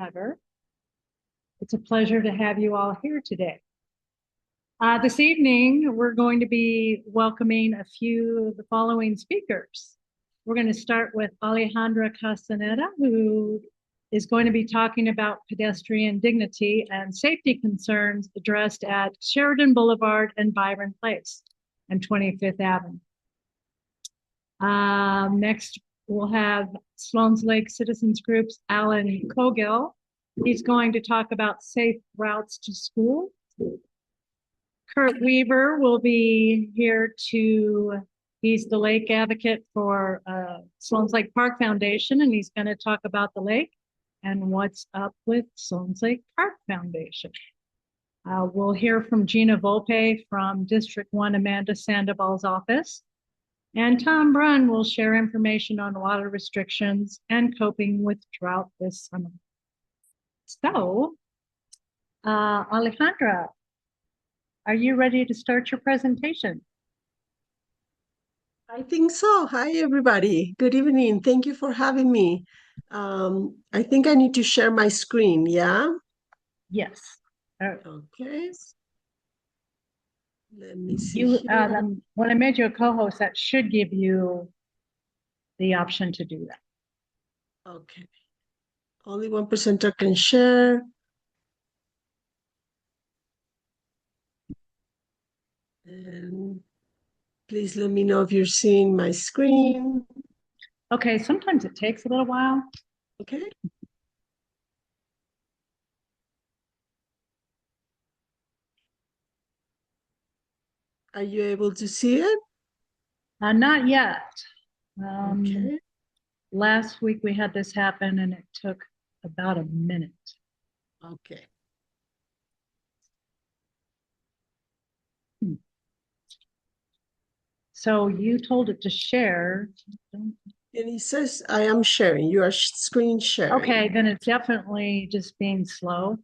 ever. It's a pleasure to have you all here today. This evening, we're going to be welcoming a few of the following speakers. We're going to start with Alejandra Castañeda, who is going to be talking about pedestrian dignity and safety concerns addressed at Sheridan Boulevard and Byron Place and 25th Avenue. Next, we'll have Sloan's Lake Citizens Group's Alan Cowgill. He's going to talk about safe routes to school. Kurt Weaver will be here he's the lake advocate for Sloan's Lake Park Foundation, and he's going to talk about the lake and what's up with Sloan's Lake Park Foundation. We'll hear from Gina Volpe from District 1 Amanda Sandoval's office. And Tom Brunn will share information on water restrictions and coping with drought this summer. So, Alejandra, are you ready to start your presentation? I think so. Hi, everybody. Good evening. Thank you for having me. I think I need to share my screen, yeah? Yes. Okay. Let me see. When I made you a co-host, that should give you the option to do that. Okay. Only one presenter can share. And please let me know if you're seeing my screen. Okay, sometimes it takes a little while. Okay. Are you able to see it? Not yet. Okay. Last week we had this happen and it took about a minute. Okay. So you told it to share. And it says, I am sharing. You are screen sharing. Okay, then it's definitely just being slow.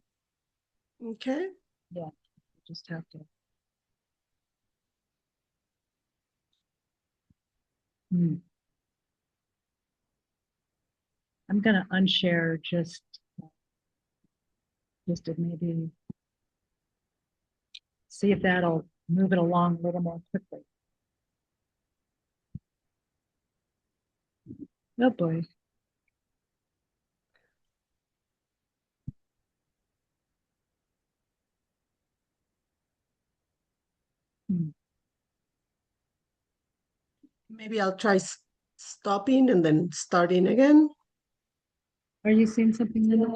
Okay. Yeah, just have to. I'm going to unshare just to maybe see if that'll move it along a little more quickly. Oh boy. Maybe I'll try stopping and then starting again. Are you seeing something in there?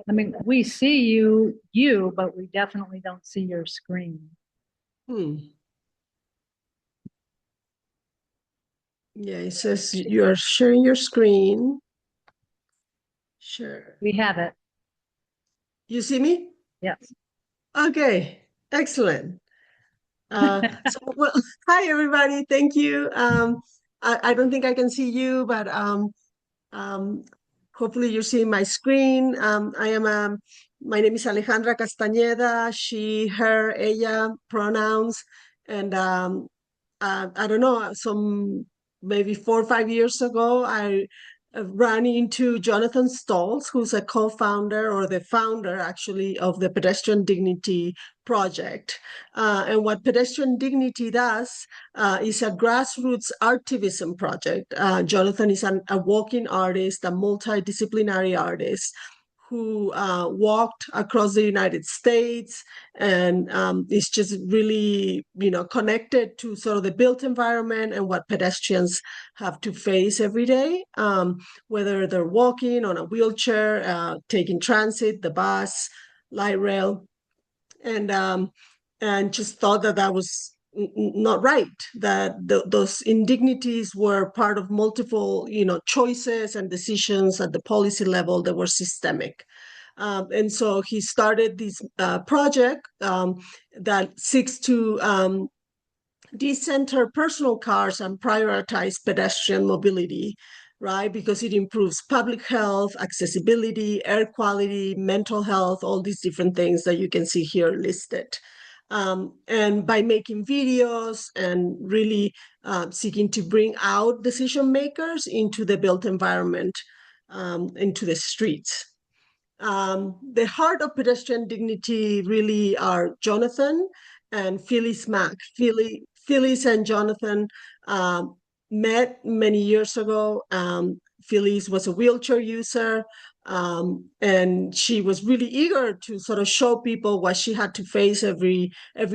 I mean, we see you, but we definitely don't see your screen. Yeah, it says you are sharing your screen. Sure. We have it. You see me? Yes. Okay, excellent. Well, hi everybody. Thank you. I don't think I can see you, but hopefully you're seeing my screen. My name is Alejandra Castañeda, she, her, ella pronouns, and I don't know, maybe 4 or 5 years ago, I ran into Jonathan Stoltz, who's a co-founder or the founder actually of the Pedestrian Dignity project. And what Pedestrian Dignity does is a grassroots artivism project. Jonathan is a walking artist, a multidisciplinary artist who walked across the United States and is just really, connected to sort of the built environment and what pedestrians have to face every day, whether they're walking on a wheelchair, taking transit, the bus, light rail, and just thought that was not right, that those indignities were part of multiple choices and decisions at the policy level that were systemic. And so he started this project that seeks to decenter personal cars and prioritize pedestrian mobility, right? Because it improves public health, accessibility, air quality, mental health, all these different things that you can see here listed. And by making videos and really seeking to bring out decision makers into the built environment, into the streets. The heart of pedestrian dignity really are Jonathan and Phyllis Mack. Phyllis and Jonathan met many years ago. Phyllis was a wheelchair user, and she was really eager to sort of show people what she had to face every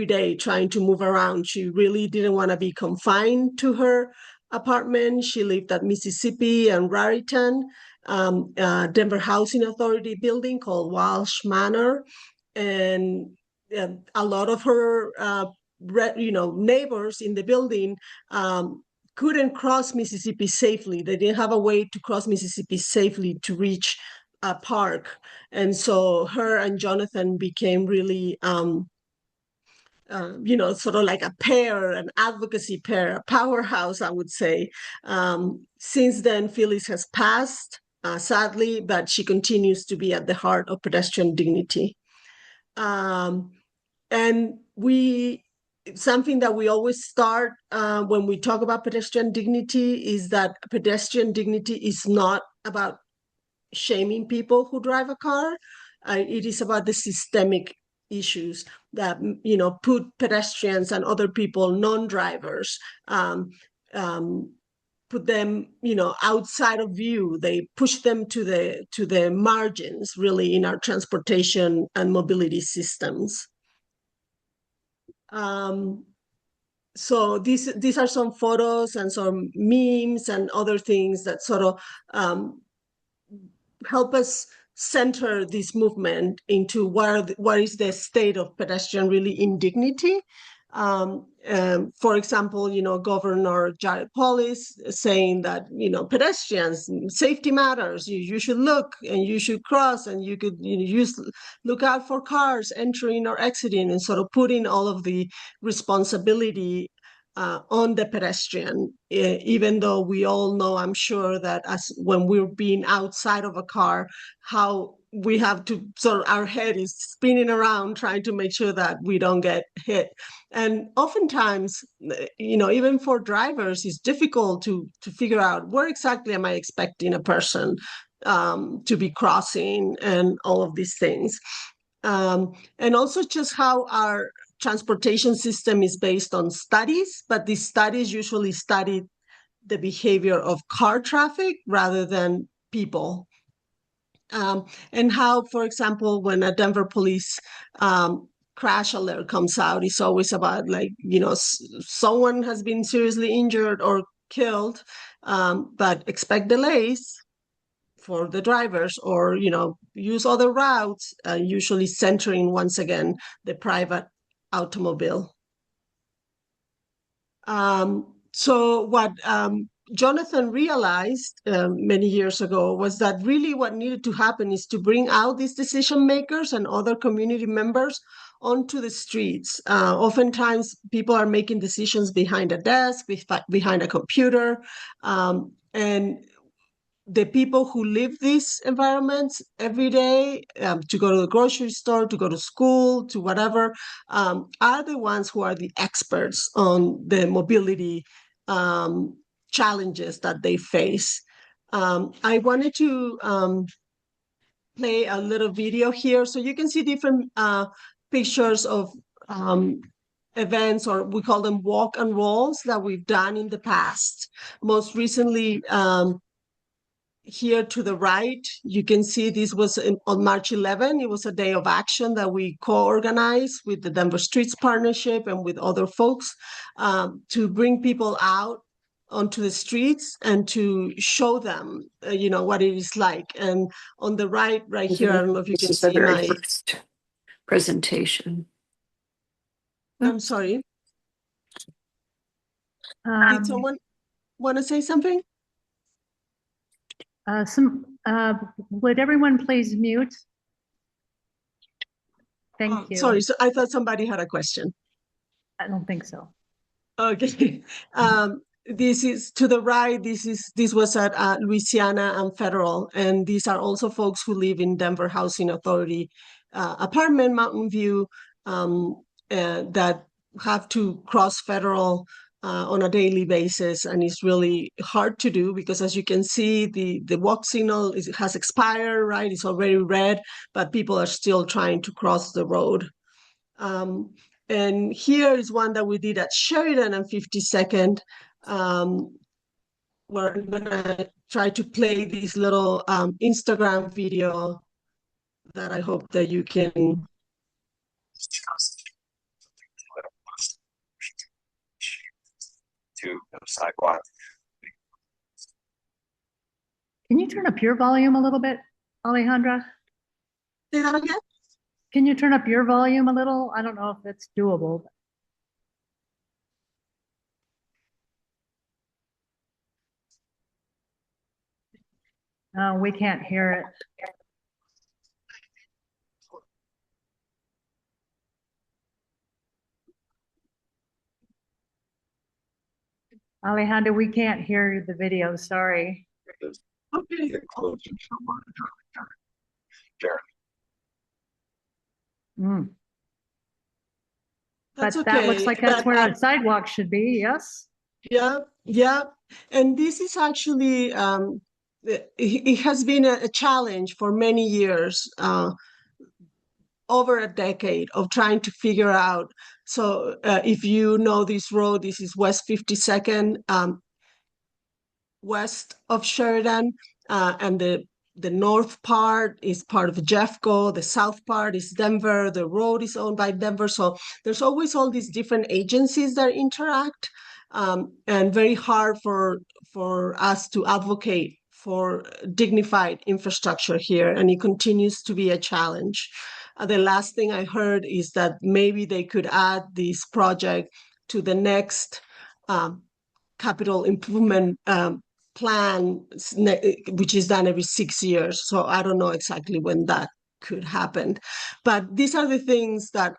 day trying to move around. She really didn't want to be confined to her apartment. She lived at Mississippi and Raritan, Denver Housing Authority building called Walsh Manor, and a lot of her neighbors in the building couldn't cross Mississippi safely. They didn't have a way to cross Mississippi safely to reach a park, and so her and Jonathan became really sort of like a pair, an advocacy pair, a powerhouse, I would say. Since then, Phyllis has passed, sadly, but she continues to be at the heart of pedestrian dignity. And something that we always start when we talk about pedestrian dignity is that pedestrian dignity is not about shaming people who drive a car. It is about the systemic issues that put pedestrians and other people, non-drivers, put them outside of view. They push them to the margins, really, in our transportation and mobility systems. So these are some photos and some memes and other things that sort of help us center this movement into what is the state of pedestrian really indignity. For example, Governor Jared Polis saying that pedestrians, safety matters. You should look and you should cross, and you could look out for cars entering or exiting, and sort of putting all of the responsibility on the pedestrian, even though we all know, I'm sure, that when we're being outside of a car, how we have to sort of, our head is spinning around trying to make sure that we don't get hit. And oftentimes, even for drivers, it's difficult to figure out where exactly am I expecting a person to be crossing, and all of these things. And also just how our transportation system is based on studies, but these studies usually study the behavior of car traffic rather than people. And how, for example, when a Denver police crash alert comes out, it's always about someone has been seriously injured or killed, but expect delays for the drivers, or use other routes, usually centering once again the private automobile. So what Jonathan realized many years ago was that really what needed to happen is to bring out these decision makers and other community members onto the streets. Oftentimes people are making decisions behind a desk, behind a computer, and the people who live these environments every day, to go to the grocery store, to go to school, to whatever, are the ones who are the experts on the mobility challenges that they face. I wanted to play a little video here so you can see different pictures of events, or we call them walk and rolls, that we've done in the past. Most recently, here to the right, you can see this was on March 11. It was a day of action that we co-organized with the Denver Streets Partnership and with other folks to bring people out onto the streets and to show them, what it is like. And on the right here, I don't know if you can see my first presentation. I'm sorry. Did someone want to say something? Would everyone please mute? Thank you. Sorry, so I thought somebody had a question. I don't think so. Okay. This is to the right. This was at Louisiana and Federal, and these are also folks who live in Denver Housing Authority apartment, Mountain View, that have to cross Federal on a daily basis, and it's really hard to do because, as you can see, the walk signal has expired, right? It's already red, but people are still trying to cross the road. And here is one that we did at Sheridan and 52nd, where I'm gonna try to play this little Instagram video that I hope that you can. To sidewalk. Can you turn up your volume a little bit, Alejandra? Say that again? Can you turn up your volume a little? I don't know if it's doable. No, we can't hear it. Alejandra, we can't hear the video, sorry. Okay. Mm. That's But that looks okay, like that's but, where the sidewalk should be, yes? Yeah, yeah. And this is actually, it has been a challenge for many years, over a decade of trying to figure out. So if you know this road, this is West 52nd, west of Sheridan, and the north part is part of Jeffco, the south part is Denver, the road is owned by Denver. So there's always all these different agencies that interact, and very hard for us to advocate for dignified infrastructure here, and it continues to be a challenge. The last thing I heard is that maybe they could add this project to the next capital improvement plan, which is done every 6 years. So I don't know exactly when that could happen. But these are the things that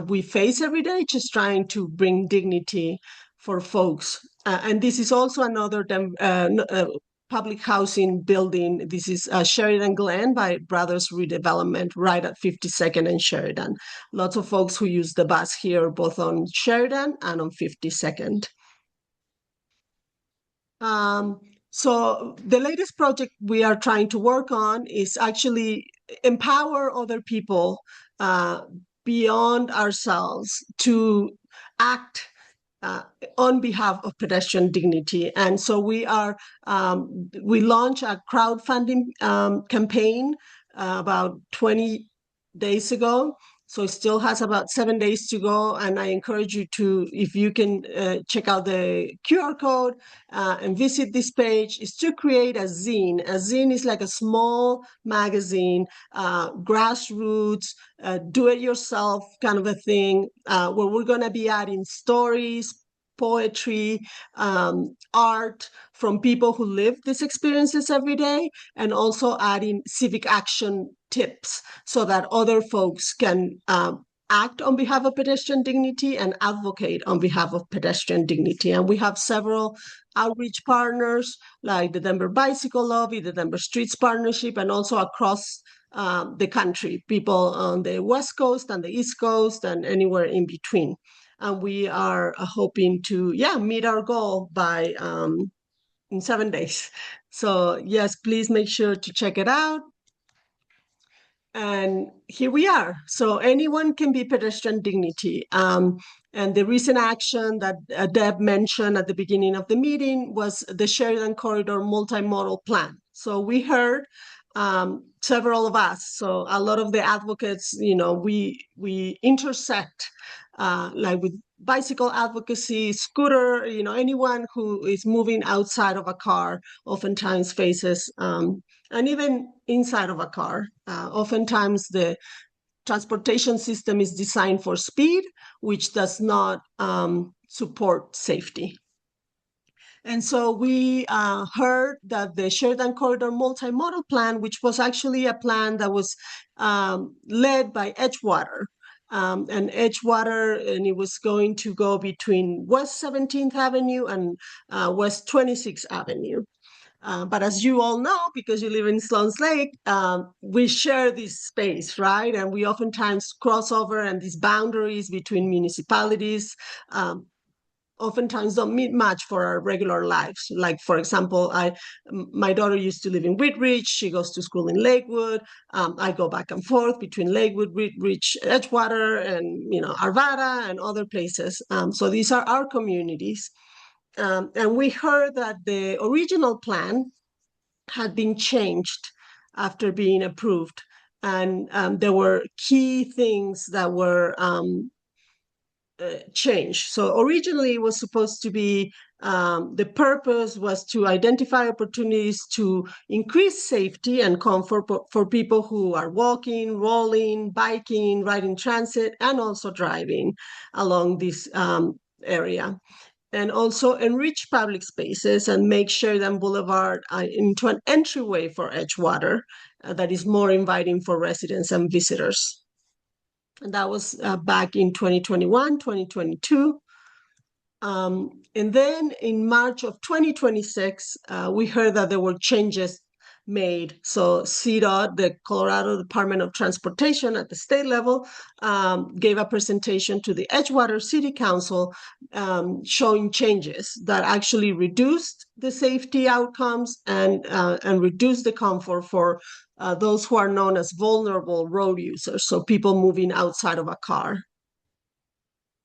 we face every day, just trying to bring dignity for folks. And this is also another public housing building. This is Sheridan Glen by Brothers Redevelopment, right at 52nd and Sheridan. Lots of folks who use the bus here, both on Sheridan and on 52nd. So the latest project we are trying to work on is actually empower other people beyond ourselves to act on behalf of pedestrian dignity. And so we launched a crowdfunding campaign about 20 days ago. So it still has about 7 days to go. And I encourage you to, if you can check out the QR code and visit this page, is to create a zine. A zine is like a small magazine, grassroots, do-it-yourself kind of a thing, where we're going to be adding stories, poetry, art from people who live these experiences every day, and also adding civic action tips so that other folks can act on behalf of pedestrian dignity and advocate on behalf of pedestrian dignity. And we have several outreach partners like the Denver Bicycle Lobby, the Denver Streets Partnership, and also across the country, people on the West Coast and the East Coast and anywhere in between. And we are hoping to, meet our goal by in 7 days. So yes, please make sure to check it out. And here we are. So anyone can be pedestrian dignity. And the recent action that Deb mentioned at the beginning of the meeting was the Sheridan Corridor Multimodal Plan. So we heard several of us, so a lot of the advocates, we intersect like with bicycle advocacy, scooter, anyone who is moving outside of a car oftentimes faces, and even inside of a car, oftentimes the transportation system is designed for speed, which does not support safety. And so we heard that the Sheridan Corridor Multimodal Plan, which was actually a plan that was led by Edgewater, and Edgewater, and it was going to go between West 17th Avenue and West 26th Avenue. But as you all know, because you live in Sloan's Lake, we share this space, right? And we oftentimes cross over, and these boundaries between municipalities oftentimes don't meet much for our regular lives. Like, for example, my daughter used to live in Whitridge. She goes to school in Lakewood. I go back and forth between Lakewood, Whitridge, Edgewater, and Arvada and other places. So these are our communities. And we heard that the original plan had been changed after being approved. And there were key things that were changed. So originally it was supposed to be, the purpose was to identify opportunities to increase safety and comfort for people who are walking, rolling, biking, riding transit, and also driving along this area. And also enrich public spaces and make Sheridan Boulevard into an entryway for Edgewater that is more inviting for residents and visitors. And that was back in 2021, 2022. And then in March of 2026, we heard that there were changes made. So CDOT, the Colorado Department of Transportation at the state level, gave a presentation to the Edgewater City Council showing changes that actually reduced the safety outcomes and reduced the comfort for those who are known as vulnerable road users, so people moving outside of a car.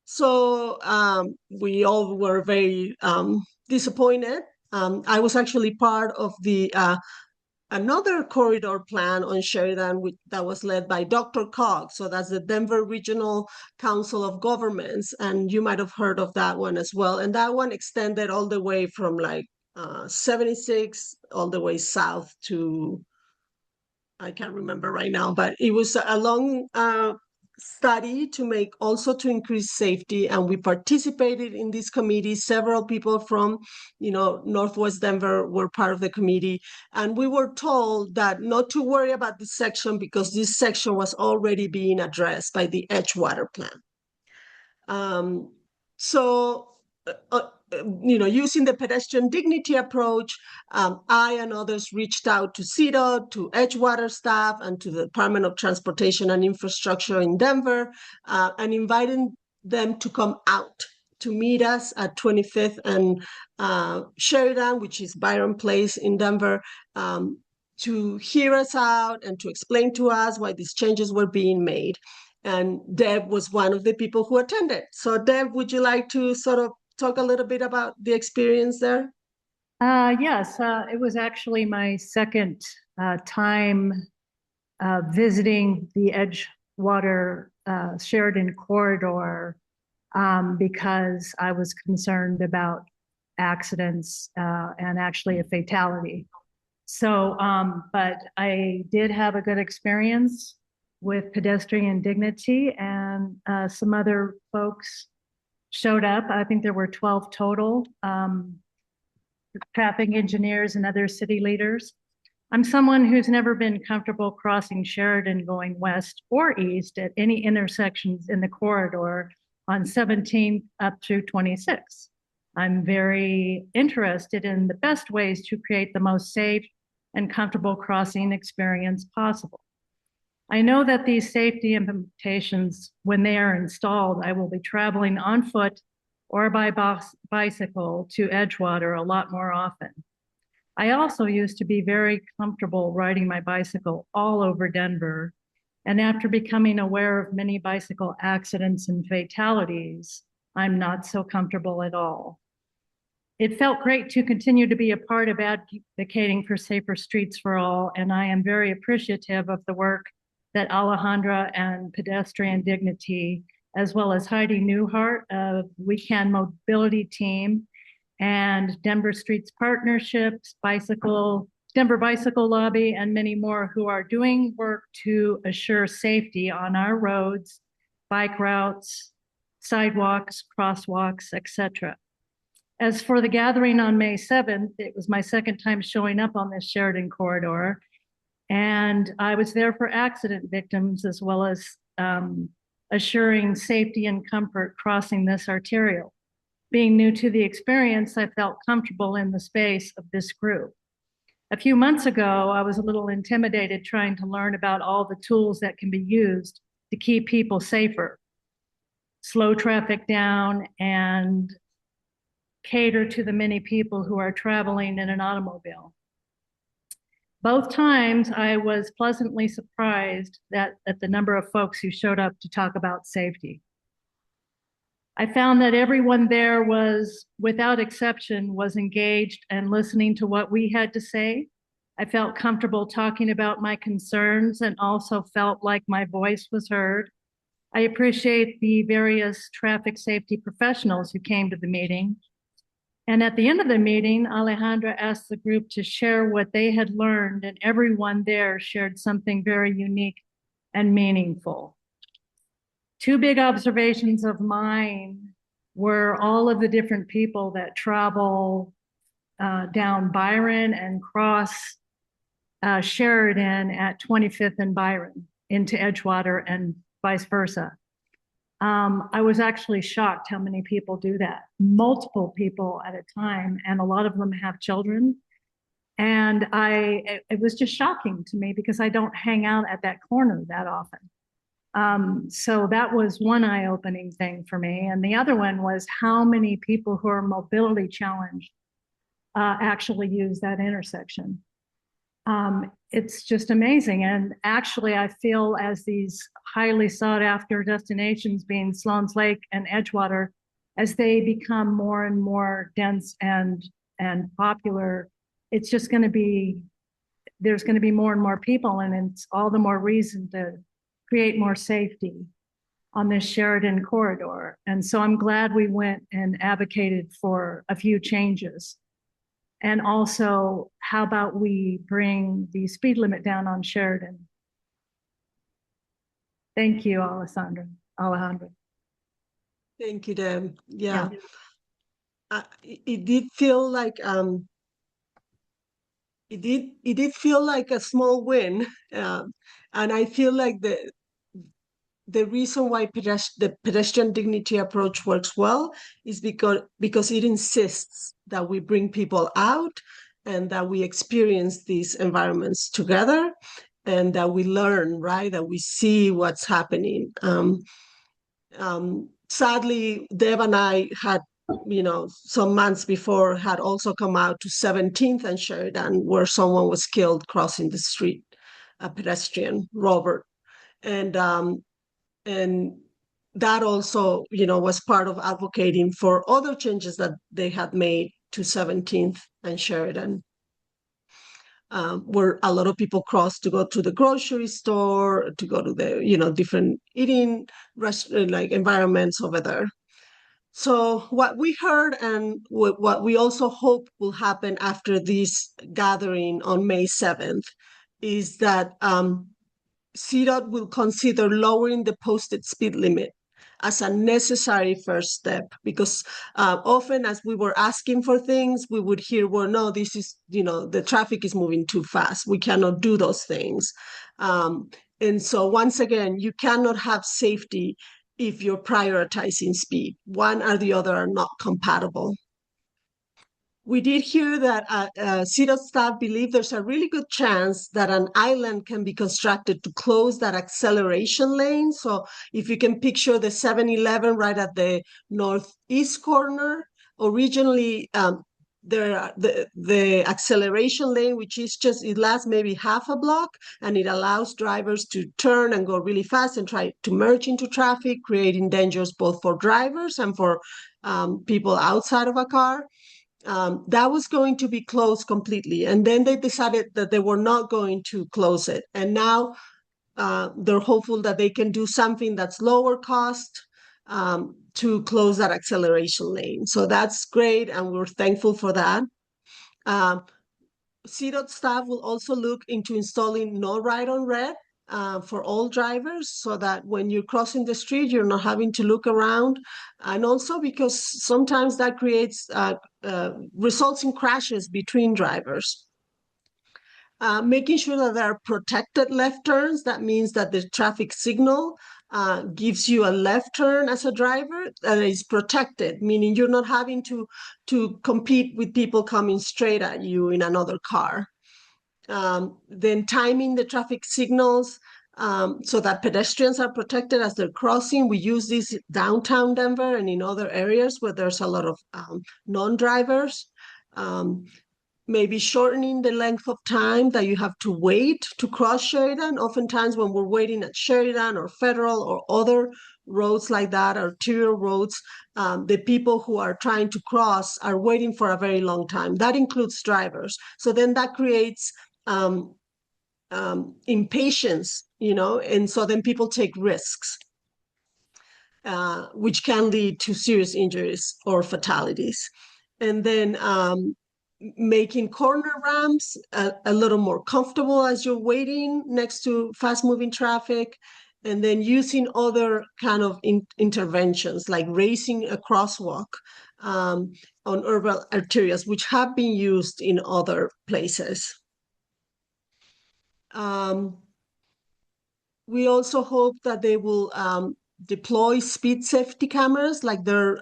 So we all were very disappointed. I was actually part of the another corridor plan on Sheridan that was led by Dr. Cog. So that's the Denver Regional Council of Governments. And you might have heard of that one as well. And that one extended all the way from like 76 all the way south to, I can't remember right now, but it was a long study to increase safety, and we participated in this committee. Several people from Northwest Denver were part of the committee, and we were told that not to worry about this section because this section was already being addressed by the Edgewater plan. Using the pedestrian dignity approach, I and others reached out to CDOT, to Edgewater staff, and to the Department of Transportation and Infrastructure in Denver, and invited them to come out to meet us at 25th and Sheridan, which is Byron Place in Denver, to hear us out and to explain to us why these changes were being made. And Deb was one of the people who attended. So Deb, would you like to sort of talk a little bit about the experience there? Yes, it was actually my second time visiting the Edgewater Sheridan corridor because I was concerned about accidents and actually a fatality. So, but I did have a good experience with Pedestrian Dignity, and some other folks showed up. I think there were 12 total, traffic engineers and other city leaders. I'm someone who's never been comfortable crossing Sheridan going west or east at any intersections in the corridor on 17th up through 26. I'm very interested in the best ways to create the most safe and comfortable crossing experience possible. I know that these safety implementations, when they are installed, I will be traveling on foot or by bicycle to Edgewater a lot more often. I also used to be very comfortable riding my bicycle all over Denver. And after becoming aware of many bicycle accidents and fatalities, I'm not so comfortable at all. It felt great to continue to be a part of advocating for safer streets for all, and I am very appreciative of the work that Alejandra and Pedestrian Dignity, as well as Heidi Newhart of We Can Mobility Team and Denver Streets Partnerships, Denver Bicycle Lobby, and many more who are doing work to assure safety on our roads, bike routes, sidewalks, crosswalks, etc. As for the gathering on May 7th, it was my second time showing up on this Sheridan corridor. And I was there for accident victims as well as assuring safety and comfort crossing this arterial. Being new to the experience, I felt comfortable in the space of this group. A few months ago, I was a little intimidated trying to learn about all the tools that can be used to keep people safer, slow traffic down, and cater to the many people who are traveling in an automobile. Both times I was pleasantly surprised at the number of folks who showed up to talk about safety. I found that everyone there was, without exception, was engaged and listening to what we had to say. I felt comfortable talking about my concerns and also felt like my voice was heard. I appreciate the various traffic safety professionals who came to the meeting. And at the end of the meeting, Alejandra asked the group to share what they had learned, and everyone there shared something very unique and meaningful. Two big observations of mine were all of the different people that travel down Byron and cross Sheridan at 25th and Byron into Edgewater and vice versa. I was actually shocked how many people do that, multiple people at a time, and a lot of them have children. And it was just shocking to me because I don't hang out at that corner that often. So that was one eye-opening thing for me. And the other one was how many people who are mobility challenged actually use that intersection. It's just amazing. And actually, I feel as these highly sought after destinations being Sloan's Lake and Edgewater, as they become more and more dense and popular, it's just going to be, there's going to be more and more people, and it's all the more reason to create more safety on this Sheridan corridor. And so I'm glad we went and advocated for a few changes. And also, how about we bring the speed limit down on Sheridan? Thank you, Alejandra. Thank you, Deb. Yeah. It did feel like it did feel like a small win, and I feel like the reason why the pedestrian dignity approach works well is because it insists that we bring people out and that we experience these environments together and that we learn, right? That we see what's happening. Sadly, Deb and I had, some months before had also come out to 17th and Sheridan, where someone was killed crossing the street, a pedestrian, Robert. And that also, was part of advocating for other changes that they had made to 17th and Sheridan, where a lot of people cross to go to the grocery store, to go to the, different eating environments over there. So what we heard and what we also hope will happen after this gathering on May 7th is that CDOT will consider lowering the posted speed limit as a necessary first step, because often as we were asking for things, we would hear, well, no, this is, the traffic is moving too fast. We cannot do those things. And so once again, you cannot have safety if you're prioritizing speed. One or the other are not compatible. We did hear that CDOT staff believe there's a really good chance that an island can be constructed to close that acceleration lane. So if you can picture the 7-Eleven right at the northeast corner, originally the acceleration lane, which is it lasts maybe half a block, and it allows drivers to turn and go really fast and try to merge into traffic, creating dangers both for drivers and for people outside of a car. That was going to be closed completely. And then they decided that they were not going to close it. And now they're hopeful that they can do something that's lower cost to close that acceleration lane. So that's great, and we're thankful for that. CDOT staff will also look into installing no ride on red for all drivers, so that when you're crossing the street, you're not having to look around. And also because sometimes that creates results in crashes between drivers. Making sure that there are protected left turns. That means that the traffic signal gives you a left turn as a driver that is protected, meaning you're not having to compete with people coming straight at you in another car. Then timing the traffic signals so that pedestrians are protected as they're crossing. We use this downtown Denver and in other areas where there's a lot of non-drivers. Maybe shortening the length of time that you have to wait to cross Sheridan. Oftentimes when we're waiting at Sheridan or Federal or other roads like that, arterial roads, the people who are trying to cross are waiting for a very long time. That includes drivers. So then that creates impatience, and so then people take risks, which can lead to serious injuries or fatalities. And then making corner ramps a little more comfortable as you're waiting next to fast-moving traffic, and then using other kind of interventions like raising a crosswalk on urban arterials, which have been used in other places. We also hope that they will deploy speed safety cameras like they're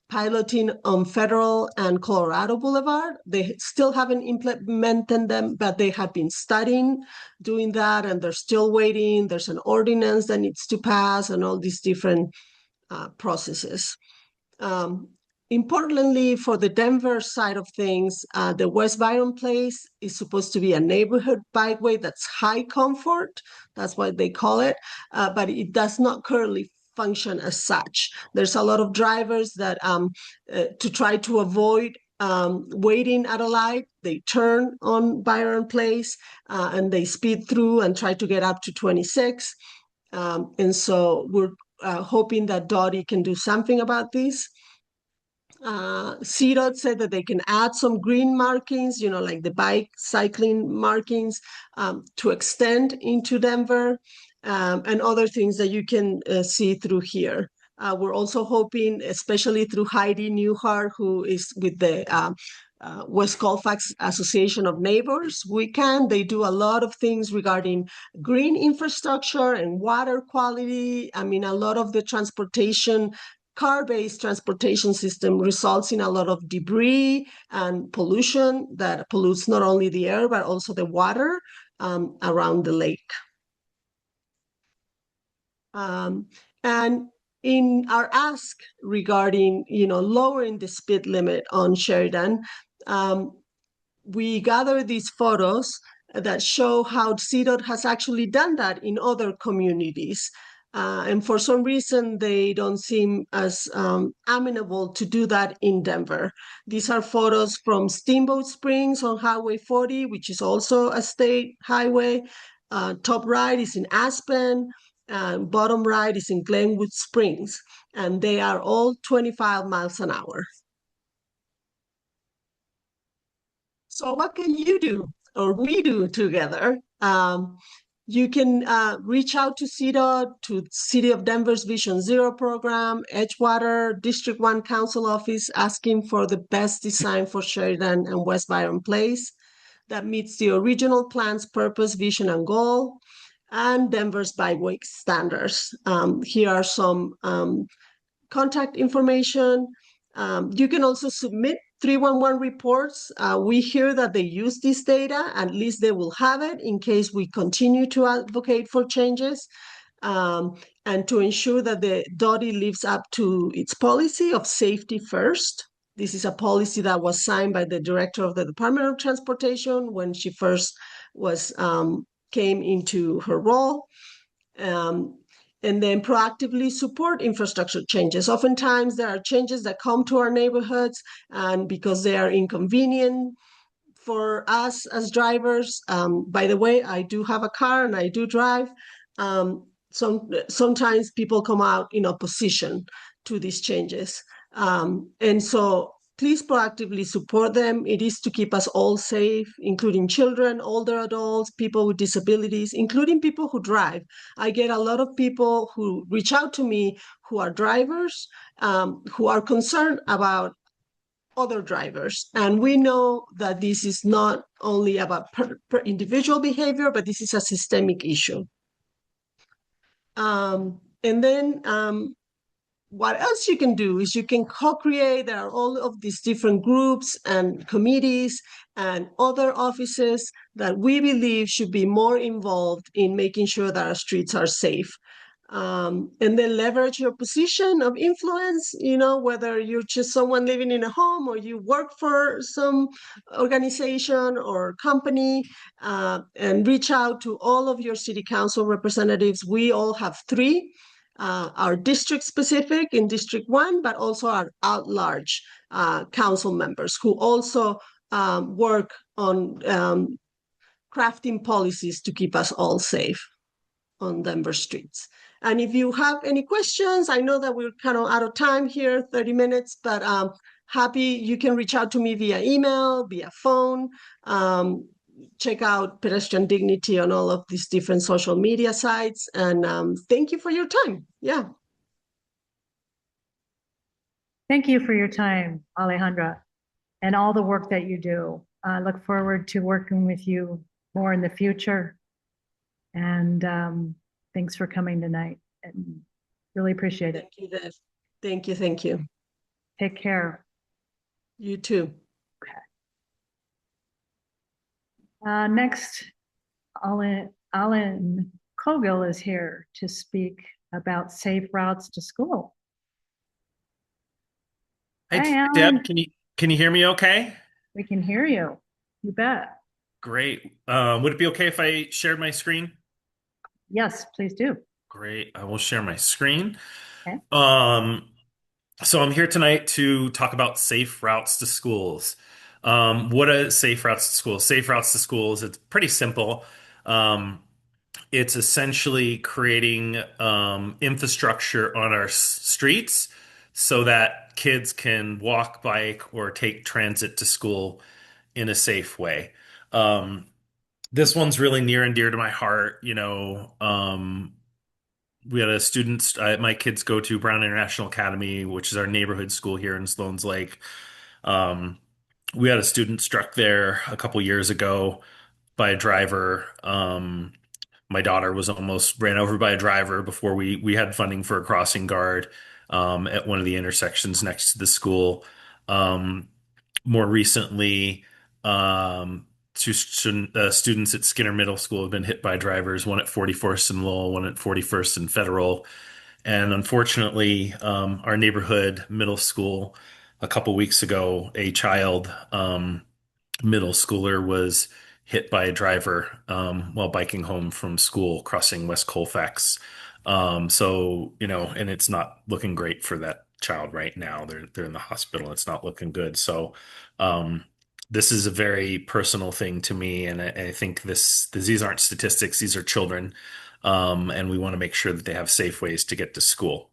piloting on Federal and Colorado Boulevard. They still haven't implemented them, but they have been studying doing that, and they're still waiting. There's an ordinance that needs to pass and all these different processes. Importantly, for the Denver side of things, the West Byron Place is supposed to be a neighborhood bikeway that's high comfort. That's what they call it, but it does not currently function as such. There's a lot of drivers that to try to avoid waiting at a light, they turn on Byron Place and they speed through and try to get up to 26. And so we're hoping that Dottie can do something about this. CDOT said that they can add some green markings, like the bike cycling markings, to extend into Denver, and other things that you can see through here. We're also hoping, especially through Heidi Newhart, who is with the West Colfax Association of Neighbors, they do a lot of things regarding green infrastructure and water quality. I mean, a lot of the car-based transportation system results in a lot of debris and pollution that pollutes not only the air, but also the water around the lake. And in our ask regarding, lowering the speed limit on Sheridan, we gather these photos that show how CDOT has actually done that in other communities. And for some reason, they don't seem as amenable to do that in Denver. These are photos from Steamboat Springs on Highway 40, which is also a state highway. Top right is in Aspen, and bottom right is in Glenwood Springs, and they are all 25 miles an hour. So what can you do, or we do together? You can reach out to CDOT, to City of Denver's Vision Zero program, Edgewater, District 1 Council Office, asking for the best design for Sheridan and West Byron Place that meets the original plan's purpose, vision, and goal, and Denver's bikeway standards. Here are some contact information. You can also submit 311 reports. We hear that they use this data, at least they will have it in case we continue to advocate for changes, and to ensure that the DOTI lives up to its policy of safety first. This is a policy that was signed by the director of the Department of Transportation when she first came into her role. And then proactively support infrastructure changes. Oftentimes there are changes that come to our neighborhoods, and because they are inconvenient for us as drivers, by the way, I do have a car and I do drive, sometimes people come out in opposition to these changes. And so please proactively support them. It is to keep us all safe, including children, older adults, people with disabilities, including people who drive. I get a lot of people who reach out to me who are drivers, who are concerned about other drivers. And we know that this is not only about per individual behavior, but this is a systemic issue. And then what else you can do is you can co-create. There are all of these different groups and committees and other offices that we believe should be more involved in making sure that our streets are safe. And then leverage your position of influence, whether you're just someone living in a home or you work for some organization or company, and reach out to all of your city council representatives. We all have three. Our district specific in District 1, but also our at-large council members who also work on crafting policies to keep us all safe on Denver streets. And if you have any questions, I know that we're kind of out of time here, 30 minutes, but you can reach out to me via email, via phone. Check out Pedestrian Dignity on all of these different social media sites. And thank you for your time. Yeah. Thank you for your time, Alejandra, and all the work that you do. I look forward to working with you more in the future. And thanks for coming tonight. And really appreciate it. Thank you, Dev. Thank you. Thank you. Take care. You too. Next, Alan Cowgill is here to speak about safe routes to school. Hi, Alan. Deb, can you hear me okay? We can hear you. You bet. Great. Would it be okay if I shared my screen? Yes, please do. Great. I will share my screen. Okay. So I'm here tonight to talk about safe routes to schools. What are safe routes to schools? Safe routes to schools, it's pretty simple. It's essentially creating infrastructure on our streets so that kids can walk, bike, or take transit to school in a safe way. This one's really near and dear to my heart. We had a student, my kids go to Brunn International Academy, which is our neighborhood school here in Sloan's Lake. We had a student struck there a couple years ago by a driver. My daughter was almost ran over by a driver before we had funding for a crossing guard at one of the intersections next to the school. More recently, two students at Skinner Middle School have been hit by drivers, one at 41st and Lowell, one at 41st and Federal. And unfortunately, our neighborhood middle school, a couple weeks ago, a child, middle schooler, was hit by a driver while biking home from school crossing West Colfax. And it's not looking great for that child right now. They're in the hospital. It's not looking good. So this is a very personal thing to me, and I think these aren't statistics. These are children, and we want to make sure that they have safe ways to get to school.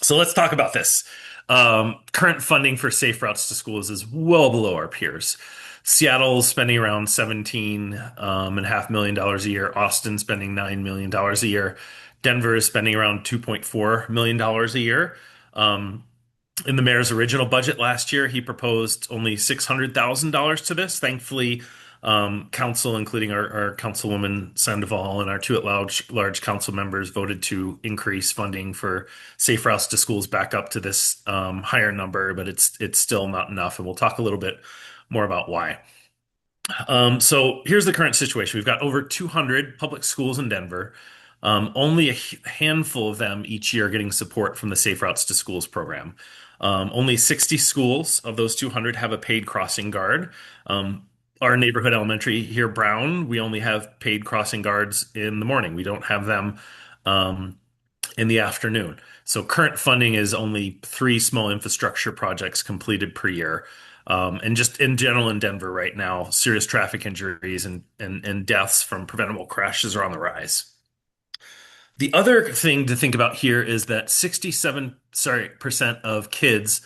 So let's talk about this. Current funding for safe routes to schools is well below our peers. Seattle's spending around $17.5 million a year. Austin spending $9 million a year. Denver is spending around $2.4 million a year. In the mayor's original budget last year, he proposed only $600,000 to this. Thankfully, council, including our councilwoman Sandoval and our two at-large council members, voted to increase funding for safe routes to schools back up to this higher number, but it's still not enough, and we'll talk a little bit more about why. So here's the current situation. We've got over 200 public schools in Denver. Only a handful of them each year getting support from the Safe Routes to Schools program. Only 60 schools of those 200 have a paid crossing guard. Our neighborhood elementary here, Brunn, we only have paid crossing guards in the morning. We don't have them in the afternoon. So current funding is only 3 small infrastructure projects completed per year. And just in general in Denver right now, serious traffic injuries and deaths from preventable crashes are on the rise. The other thing to think about here is that 67% of kids,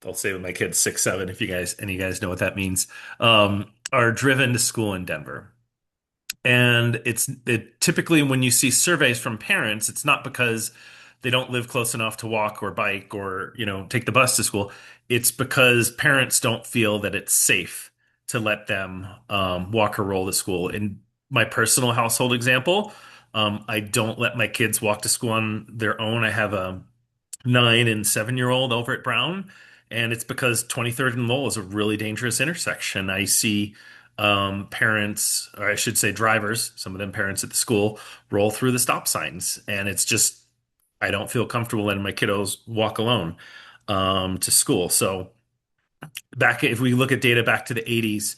I'll say with my kids 6'7", if you guys know what that means, are driven to school in Denver. And it typically, when you see surveys from parents, it's not because they don't live close enough to walk or bike or take the bus to school. It's because parents don't feel that it's safe to let them walk or roll to school. In my personal household example, I don't let my kids walk to school on their own. I have a 9 and 7-year-old over at Brunn. And it's because 23rd and Lowell is a really dangerous intersection. I see parents, or I should say drivers, some of them parents at the school, roll through the stop signs. And it's just, I don't feel comfortable letting my kiddos walk alone to school. So if we look at data back to the 80s,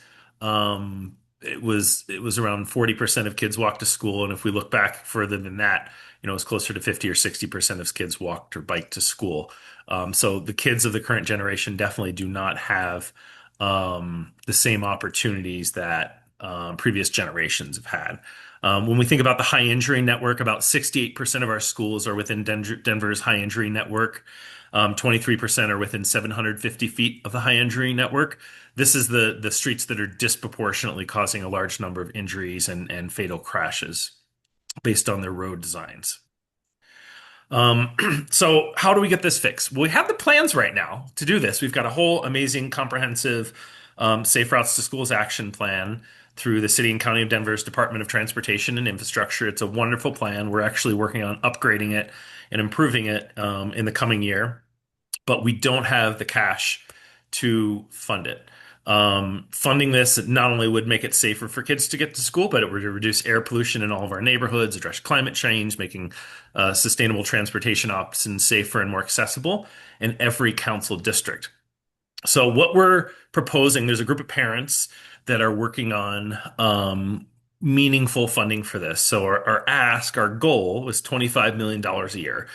it was around 40% of kids walked to school, and if we look back further than that, it was closer to 50 or 60% of kids walked or biked to school. So the kids of the current generation definitely do not have the same opportunities that previous generations have had. When we think about the high injury network, about 68% of our schools are within Denver's high injury network. 23% are within 750 feet of the high injury network. This is the streets that are disproportionately causing a large number of injuries and fatal crashes based on their road designs. So how do we get this fixed? Well, we have the plans right now to do this. We've got a whole amazing comprehensive Safe Routes to Schools action plan through the City and County of Denver's Department of Transportation and Infrastructure. It's a wonderful plan. We're actually working on upgrading it and improving it in the coming year, but we don't have the cash to fund it. Funding this not only would make it safer for kids to get to school, but it would reduce air pollution in all of our neighborhoods, address climate change, making sustainable transportation options safer and more accessible in every council district. So what we're proposing, there's a group of parents that are working on meaningful funding for this. So our goal was $25 million a year.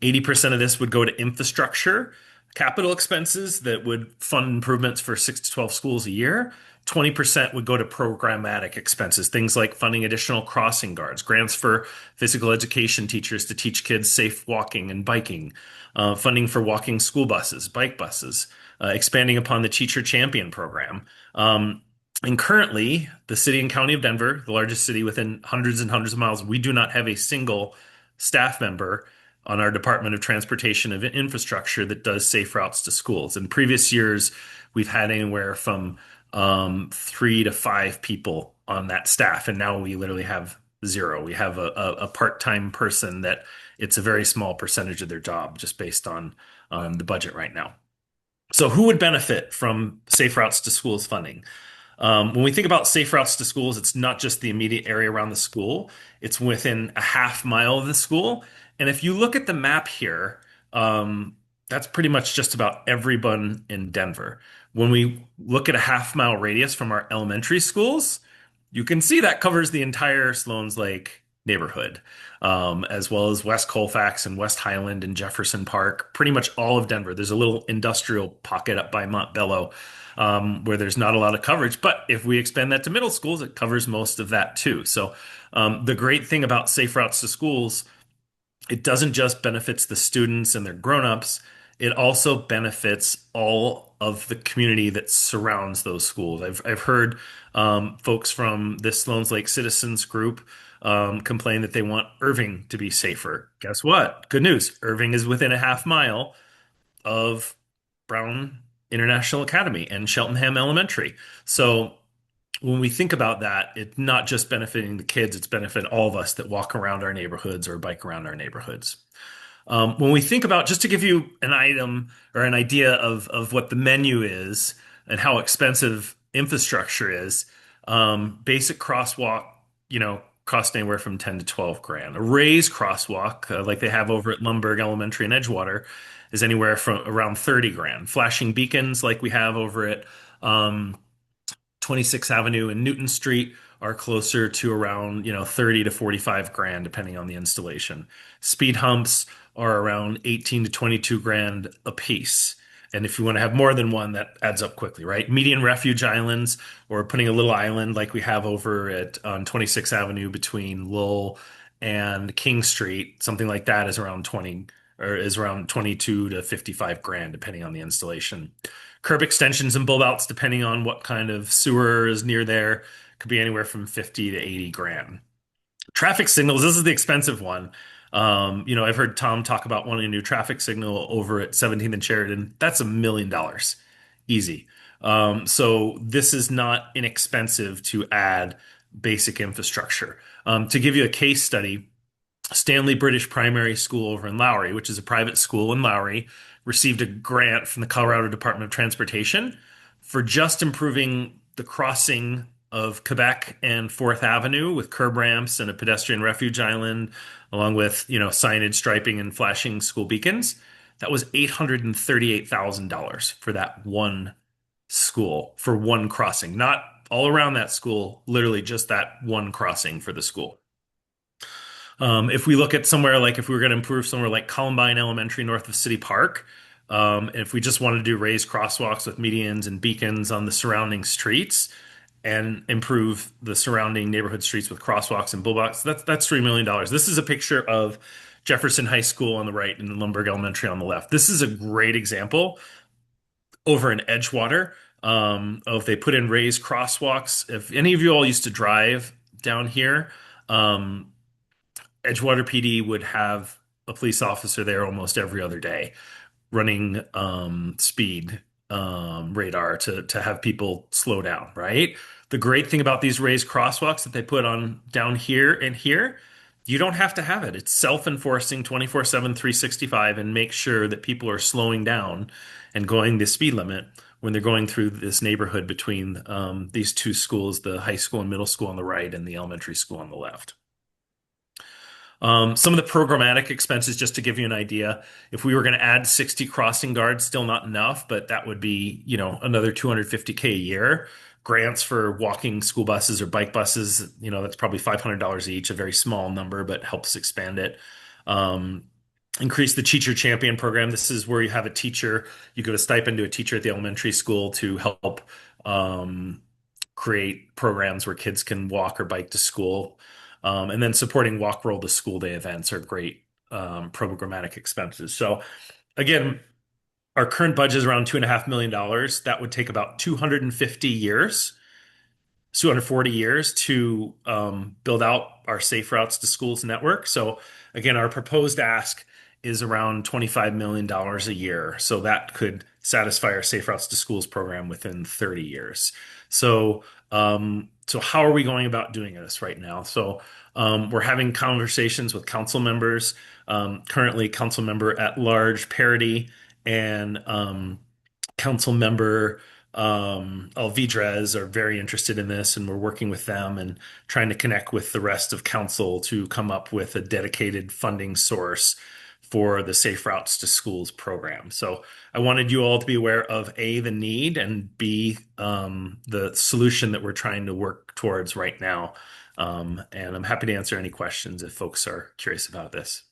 80% of this would go to infrastructure, capital expenses that would fund improvements for 6 to 12 schools a year. 20% would go to programmatic expenses, things like funding additional crossing guards, grants for physical education teachers to teach kids safe walking and biking, funding for walking school buses, bike buses, expanding upon the Teacher Champion program. And currently, the City and County of Denver, the largest city within hundreds and hundreds of miles, we do not have a single staff member on our Department of Transportation and Infrastructure that does safe routes to schools. In previous years, we've had anywhere from 3 to 5 people on that staff, and now we literally have 0. We have a part-time person that it's a very small percentage of their job just based on the budget right now. So who would benefit from Safe Routes to Schools funding? When we think about safe routes to schools, it's not just the immediate area around the school. It's within a half mile of the school. And if you look at the map here, that's pretty much just about everyone in Denver. When we look at a half-mile radius from our elementary schools, you can see that covers the entire Sloan's Lake neighborhood, as well as West Colfax and West Highland and Jefferson Park, pretty much all of Denver. There's a little industrial pocket up by Montbello where there's not a lot of coverage. But if we expand that to middle schools, it covers most of that too. So the great thing about Safe Routes to Schools, it doesn't just benefits the students and their grown-ups, it also benefits all of the community that surrounds those schools. I've heard folks from this Sloan's Lake Citizens group complain that they want Irving to be safer. Guess what? Good news. Irving is within a half mile of Brunn International Academy and Cheltenham Elementary. So when we think about that, it's not just benefiting the kids, it's benefit all of us that walk around our neighborhoods or bike around our neighborhoods. When we think about, just to give you an item or an idea of what the menu is and how expensive infrastructure is, basic crosswalk, cost anywhere from 10 to 12 grand. A raised crosswalk, like they have over at Lumberg Elementary in Edgewater, is anywhere from around 30 grand. Flashing beacons like we have over at 26th Avenue and Newton Street are closer to around 30 to 45 grand depending on the installation. Speed humps are around 18 to 22 grand a piece. And if you want to have more than one, that adds up quickly, right? Median refuge islands, or putting a little island like we have over on 26th Avenue between Lowell and King Street, something like that is around 22 to 55 grand depending on the installation. Curb extensions and bulb outs, depending on what kind of sewer is near there, could be anywhere from 50 to 80 grand. Traffic signals, this is the expensive one. I've heard Tom talk about wanting a new traffic signal over at 17th and Sheridan. That's $1 million. Easy. So this is not inexpensive to add basic infrastructure. To give you a case study, Stanley British Primary School over in Lowry, which is a private school in Lowry, received a grant from the Colorado Department of Transportation for just improving the crossing of Quebec and Fourth Avenue with curb ramps and a pedestrian refuge island, along with, signage, striping, and flashing school beacons. That was $838,000 for that one school, for one crossing, not all around that school, literally just that one crossing for the school. If we look at somewhere like if we were going to improve somewhere like Columbine Elementary north of City Park, if we just wanted to do raised crosswalks with medians and beacons on the surrounding streets and improve the surrounding neighborhood streets with crosswalks and bullbox, that's $3 million. This is a picture of Jefferson High School on the right and Lundberg Elementary on the left. This is a great example over in Edgewater of they put in raised crosswalks. If any of you all used to drive down here, Edgewater PD would have a police officer there almost every other day running speed radar to have people slow down, right? The great thing about these raised crosswalks that they put on down here and here, you don't have to have it. It's self-enforcing 24/7, 365, and make sure that people are slowing down and going the speed limit when they're going through this neighborhood between these two schools, the high school and middle school on the right and the elementary school on the left. Some of the programmatic expenses, just to give you an idea, if we were going to add 60 crossing guards, still not enough, but that would be, another $250K a year. Grants for walking school buses or bike buses, that's probably $500 each, a very small number, but helps expand it. Increase the teacher champion program. This is where you have a teacher, you give a stipend to a teacher at the elementary school to help create programs where kids can walk or bike to school. And then supporting Walk Roll to School Day events are great programmatic expenses. So again, our current budget is around $2.5 million. That would take about 240 years to build out our Safe Routes to Schools network. So again, our proposed ask is around $25 million a year. So that could satisfy our Safe Routes to Schools program within 30 years. So how are we going about doing this right now? So we're having conversations with council members, currently council member at large Parity and council member Alvidrez are very interested in this, and we're working with them and trying to connect with the rest of council to come up with a dedicated funding source for the Safe Routes to Schools program. So I wanted you all to be aware of A, the need, and B, the solution that we're trying to work towards right now. And I'm happy to answer any questions if folks are curious about this.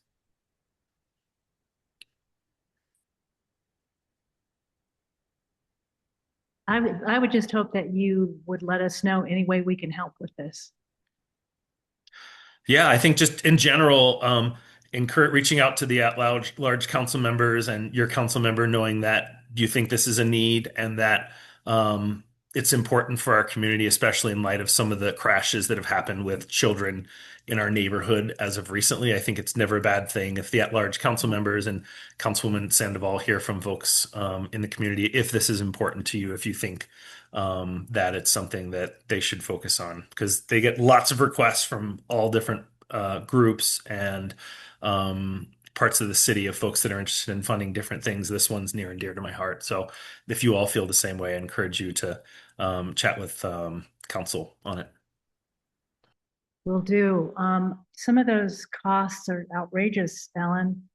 I would just hope that you would let us know any way we can help with this. Yeah, I think just in general, reaching out to the at-large council members and your council member, knowing that you think this is a need and that it's important for our community, especially in light of some of the crashes that have happened with children in our neighborhood as of recently. I think it's never a bad thing if the at-large council members and Councilwoman Sandoval hear from folks in the community, if this is important to you, if you think that it's something that they should focus on, because they get lots of requests from all different groups and parts of the city of folks that are interested in funding different things. This one's near and dear to my heart. So if you all feel the same way, I encourage you to chat with council on it. Will do. Some of those costs are outrageous, Ellen.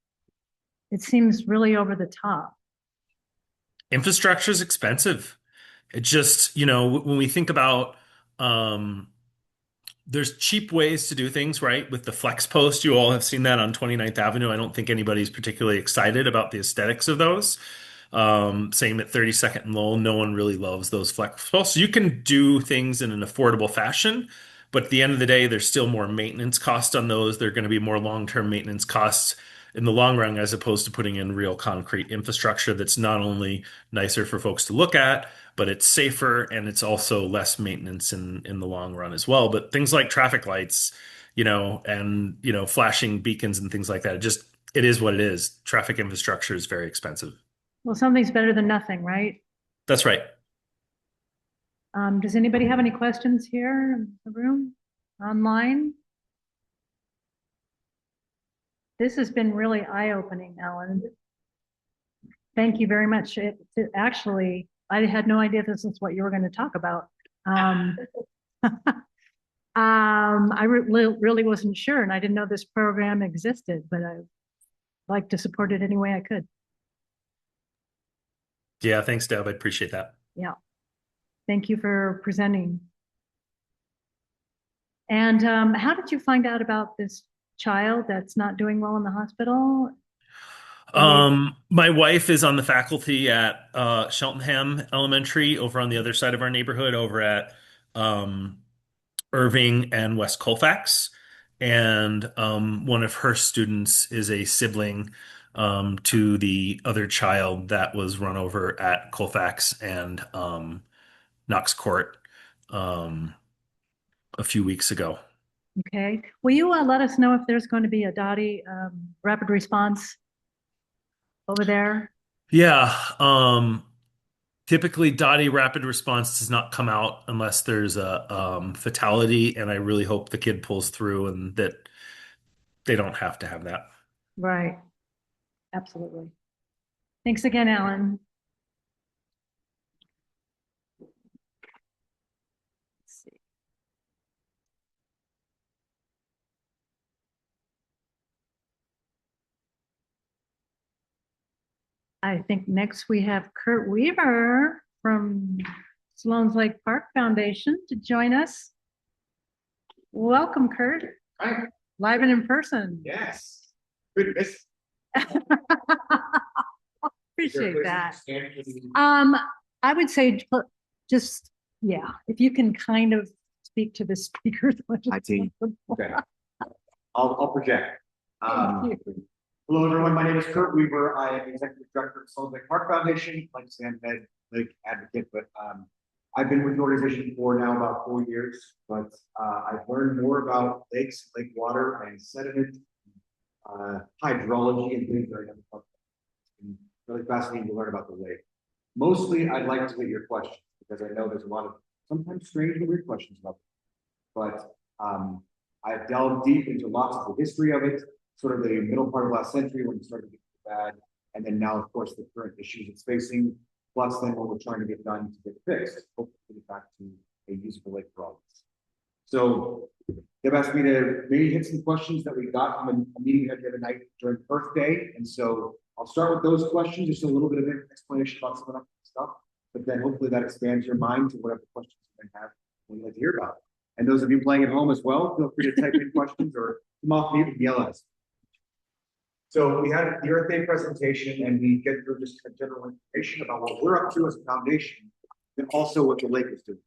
It seems really over the top. Infrastructure is expensive. It just, when we think about there's cheap ways to do things, right? With the flex post, you all have seen that on 29th Avenue. I don't think anybody's particularly excited about the aesthetics of those. Same at 32nd and Lowell. No one really loves those flex posts. You can do things in an affordable fashion, but at the end of the day, there's still more maintenance cost on those. There are going to be more long-term maintenance costs in the long run, as opposed to putting in real concrete infrastructure that's not only nicer for folks to look at, but it's safer and it's also less maintenance in the long run as well. But things like traffic lights, and flashing beacons and things like that, it is what it is. Traffic infrastructure is very expensive. Well, something's better than nothing, right? That's right. Does anybody have any questions here in the room, online? This has been really eye-opening, Ellen. Thank you very much. Actually, I had no idea this is what you were going to talk about. I really wasn't sure, and I didn't know this program existed, but I'd like to support it any way I could. Yeah, thanks, Deb. I appreciate that. Yeah. Thank you for presenting. And how did you find out about this child that's not doing well in the hospital? My wife is on the faculty at Cheltenham Elementary over on the other side of our neighborhood, over at Irving and West Colfax. And one of her students is a sibling to the other child that was run over at Colfax and Knox Court a few weeks ago. Okay. Will you let us know if there's going to be a Dottie rapid response over there? Yeah. Typically, Dottie rapid response does not come out unless there's a fatality, and I really hope the kid pulls through and that they don't have to have that. Right. Absolutely. Thanks again, Alan. Let's see. I think next we have Kurt Weaver from Sloan's Lake Park Foundation to join us. Welcome, Kurt. Hi. Live and in person. Yes. Good miss. Appreciate that. I would say just, yeah, if you can kind of speak to the speakers. Hi, team. Okay. I'll project. Thank you. Hello, everyone. My name is Kurt Weaver. I am Executive Director of Sloan Lake Park Foundation, like Sam said, Lake Advocate, but I've been with the organization for now about 4 years, but I've learned more about lakes, lake water, and sediment, hydrology, and things that I never thought. It's been really fascinating to learn about the lake. Mostly, I'd like to get your questions because I know there's a lot of sometimes strange and weird questions about it. But I've delved deep into lots of the history of it, sort of the middle part of last century when it started to get bad, and then now, of course, the current issues it's facing, plus then what we're trying to get done to get fixed, hopefully get back to a usable lake for all of us. So they've asked me to maybe hit some questions that we got from a meeting we had the other night during Earth Day, and so I'll start with those questions, just a little bit of an explanation about some of that stuff, but then hopefully that expands your mind to whatever questions you may have when you'd like to hear about it. And those of you playing at home as well, feel free to type in questions or come off mute and yell at us. So we had the Earth Day presentation, and we get through just general information about what we're up to as a foundation, and also what the lake is doing.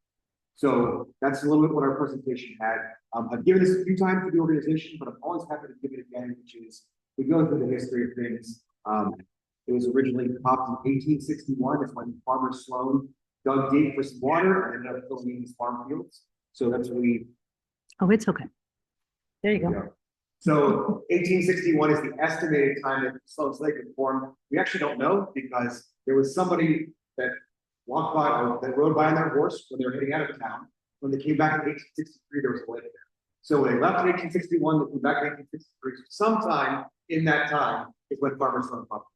So that's a little bit what our presentation had. I've given this a few times to the organization, but I'm always happy to give it again, which is we go through the history of things. It was originally popped in 1861. It's when Farmer Sloan dug deep for some water and ended up filling in his farm fields. So that's what we. Oh, it's okay. There you go. So 1861 is the estimated time that Sloan's Lake was formed. We actually don't know because there was somebody that walked by or that rode by on their horse when they were heading out of town. When they came back in 1863, there was a lake there. So when they left in 1861, they came back in 1863. Sometime in that time is when Farmer Sloan popped.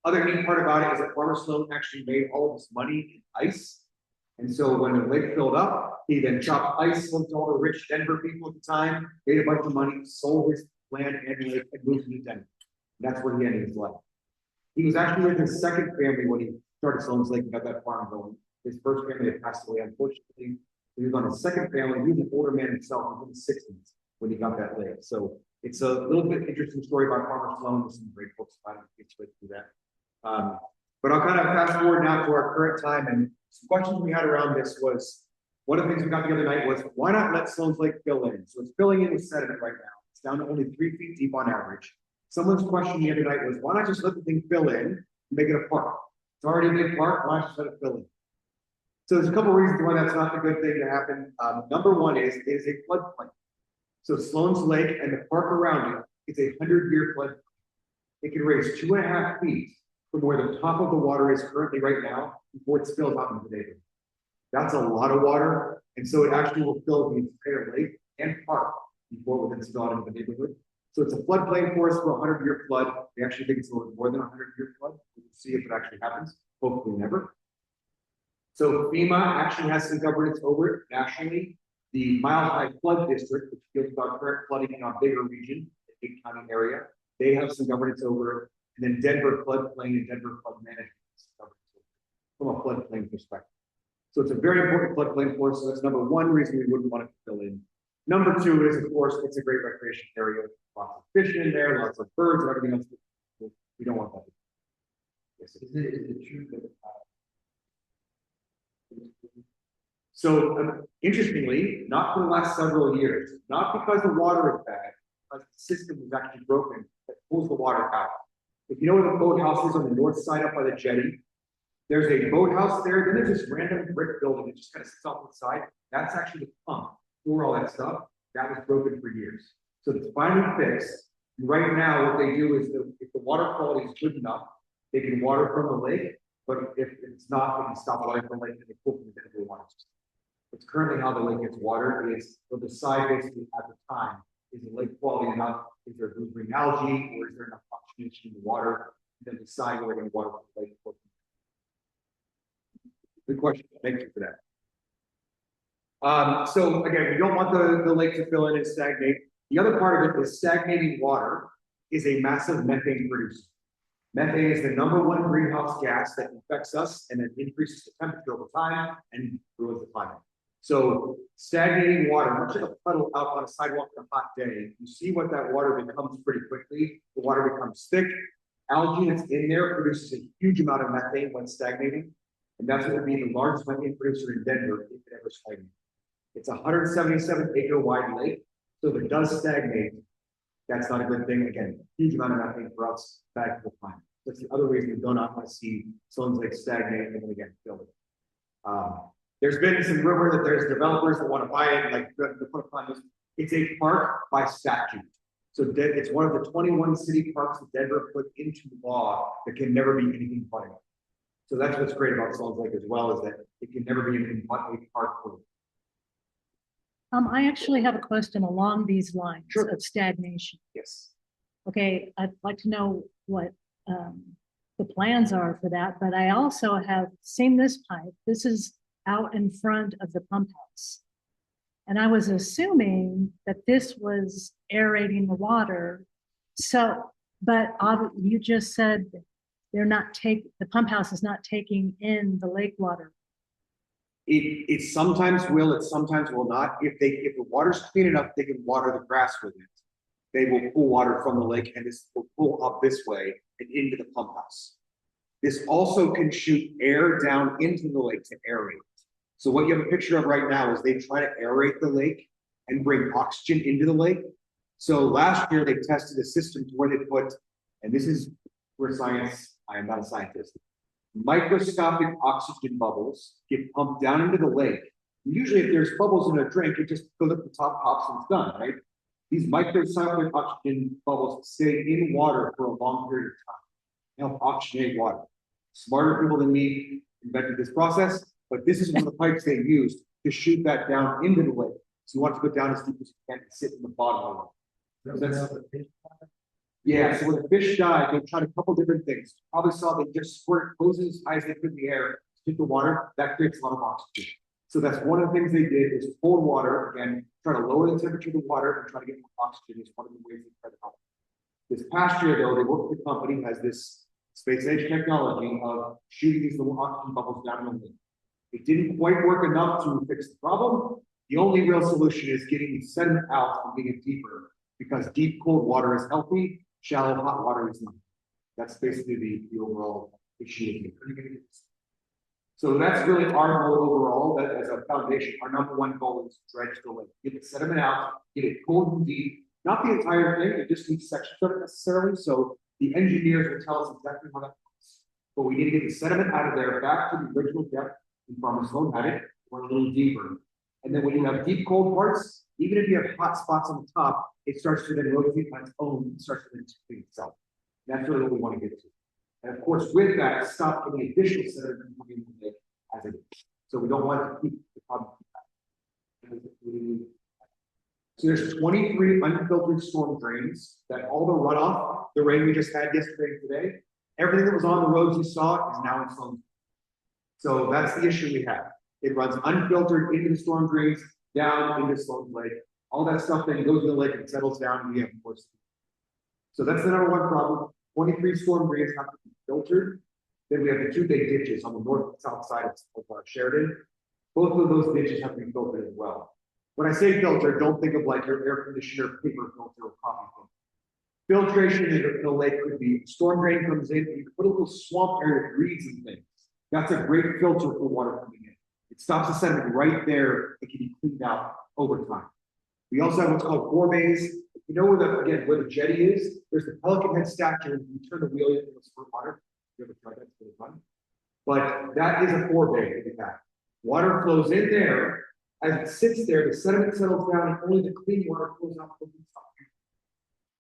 Other neat part about it is that Farmer Sloan actually made all of his money in ice. And so when the lake filled up, he then chopped ice, sold to all the rich Denver people at the time, made a bunch of money, sold his land and lake, and moved to Denver. And that's where he ended his life. He was actually with his second family when he started Sloan's Lake and got that farm going. His first family had passed away, unfortunately. He was on his second family. He was an older man himself, in his 60s when he got that lake. So it's a little bit interesting story about Farmer Sloan. There's some great books about it. It's way to do that. But I'll kind of fast forward now to our current time, and some questions we had around this was, one of the things we got the other night was, why not let Sloan's Lake fill in? So it's filling in with sediment right now. It's down to only 3 feet deep on average. Someone's question the other night was, why not just let the thing fill in and make it a park? It's already a big park, why not just let it fill in? So there's a couple of reasons why that's not a good thing to happen. Number one is it is a floodplain. So Sloan's Lake and the park around it is a 100-year floodplain. It can raise 2.5 feet from where the top of the water is currently right now before it spills out into the neighborhood. That's a lot of water, and so it actually will fill the entire lake and park before it will then spill out into the neighborhood. So it's a floodplain for us for a 100-year flood. We actually think it's a little more than a 100-year flood. We'll see if it actually happens. Hopefully never. So FEMA actually has some governance over it nationally. The Mile High Flood District, which deals with our current flooding in our bigger region, the Big County area, they have some governance over it. And then Denver Floodplain and Denver Flood Management from a floodplain perspective. So it's a very important floodplain for us. So that's number one reason we wouldn't want to fill in. Number two is, of course, it's a great recreation area. Lots of fish in there, lots of birds, and everything else. We don't want that. Yes, is it true that? So interestingly, not for the last several years, not because the water is bad, because the system is actually broken that pulls the water out. If you know where the boathouse is on the north side up by the jetty, there's a boathouse there, then there's this random brick building that just kind of sits off the side. That's actually the pump for all that stuff. That was broken for years. So it's finally fixed. And right now, what they do is if the water quality is good enough, they can water from the lake. But if it's not, they can stop watering from the lake and they pull from the Denver water system. It's currently how the lake gets watered is so the side basically at the time is the lake quality enough? Is there blue green algae or is there enough oxygenation in the water? And then decide where we're going to water the lake. Good question. Thank you for that. So again, we don't want the lake to fill in and stagnate. The other part of it is stagnating water is a massive methane producer. Methane is the #1 greenhouse gas that infects us and it increases the temperature over time and ruins the climate. So stagnating water, much like a puddle out on a sidewalk on a hot day, you see what that water becomes pretty quickly. The water becomes thick. Algae that's in there produces a huge amount of methane when stagnating. And that's what would be the largest methane producer in Denver if it ever stagnates. It's a 177-acre wide lake. So if it does stagnate, that's not a good thing. Again, huge amount of methane for us, bad for the climate. That's the other reason we do not want to see Sloan's Lake stagnate and then again fill it. There's been some rumor that there's developers that want to buy it, like the put upon this. It's a park by statute. So it's one of the 21 city parks that Denver put into law that can never be anything but it. So that's what's great about Sloan's Lake as well, is that it can never be anything but a park for it. I actually have a question along these lines Sure. of stagnation. Yes. Okay, I'd like to know what the plans are for that, but I also have seen this pipe. This is out in front of the pump house. And I was assuming that this was aerating the water. So, but you just said they're not the pump house is not taking in the lake water. It sometimes will, it sometimes will not. If the water's clean enough, they can water the grass with it. They will pull water from the lake and this will pull up this way and into the pump house. This also can shoot air down into the lake to aerate. So what you have a picture of right now is they try to aerate the lake and bring oxygen into the lake. So last year they tested a system to where they put, and this is where science, I am not a scientist, microscopic oxygen bubbles get pumped down into the lake. And usually if there's bubbles in a drink, it just goes up the top, pops, and it's done, right? These microscopic oxygen bubbles stay in water for a long period of time, help oxygenate water. Smarter people than me invented this process, but this is one of the pipes they used to shoot that down into the lake. So you want to put down as deep as you can and sit in the bottom of it. So yeah, so when the fish died, they tried a couple different things. Probably saw they just squirt hoses as high as they could in the air, hit the water, that creates a lot of oxygen. So that's one of the things they did is cold water, again, try to lower the temperature of the water and try to get more oxygen is one of the ways they try to help. This past year though, they worked with the company has this space age technology of shooting these little oxygen bubbles down in the lake. It didn't quite work enough to fix the problem. The only real solution is getting the sediment out and getting it deeper because deep cold water is healthy, shallow hot water is not. That's basically the overall issue. So that's really our goal overall, that as a foundation, our #1 goal is to dredge the lake. Get the sediment out, get it cold and deep, not the entire thing, it just needs sections of it necessarily. So the engineers will tell us exactly how that works. But we need to get the sediment out of there back to the original depth in Farmer Sloan had it, or a little deeper. And then when you have deep cold parts, even if you have hot spots on the top, it starts to then rotate on its own and starts to then clean itself. That's really what we want to get to. And of course, with that, stop any additional sediment coming into the lake as it is. So we don't want to keep the problem. So there's 23 unfiltered storm drains that all the runoff, the rain we just had yesterday and today, everything that was on the roads you saw is now in Sloan. So that's the issue we have. It runs unfiltered into the storm drains, down into Sloan Lake. All that stuff then goes to the lake and settles down, and we have more. So that's the number one problem. 23 storm drains have to be filtered. Then we have the two big ditches on the north and south side of Sheridan. Both of those ditches have to be filtered as well. When I say filter, don't think of like your air conditioner, paper filter, or coffee filter. Filtration in a lake could be storm drain comes in, and you can put a little swamp area with reeds and things. That's a great filter for water coming in. It stops the sediment right there. It can be cleaned out over time. We also have what's called forebays. You know where the jetty is? There's the Pelican Head statue, and you turn the wheel into for water. You ever tried that? It's really fun. But that is a forebay that we have. Water flows in there. As it sits there, the sediment settles down, and only the clean water flows out from the top.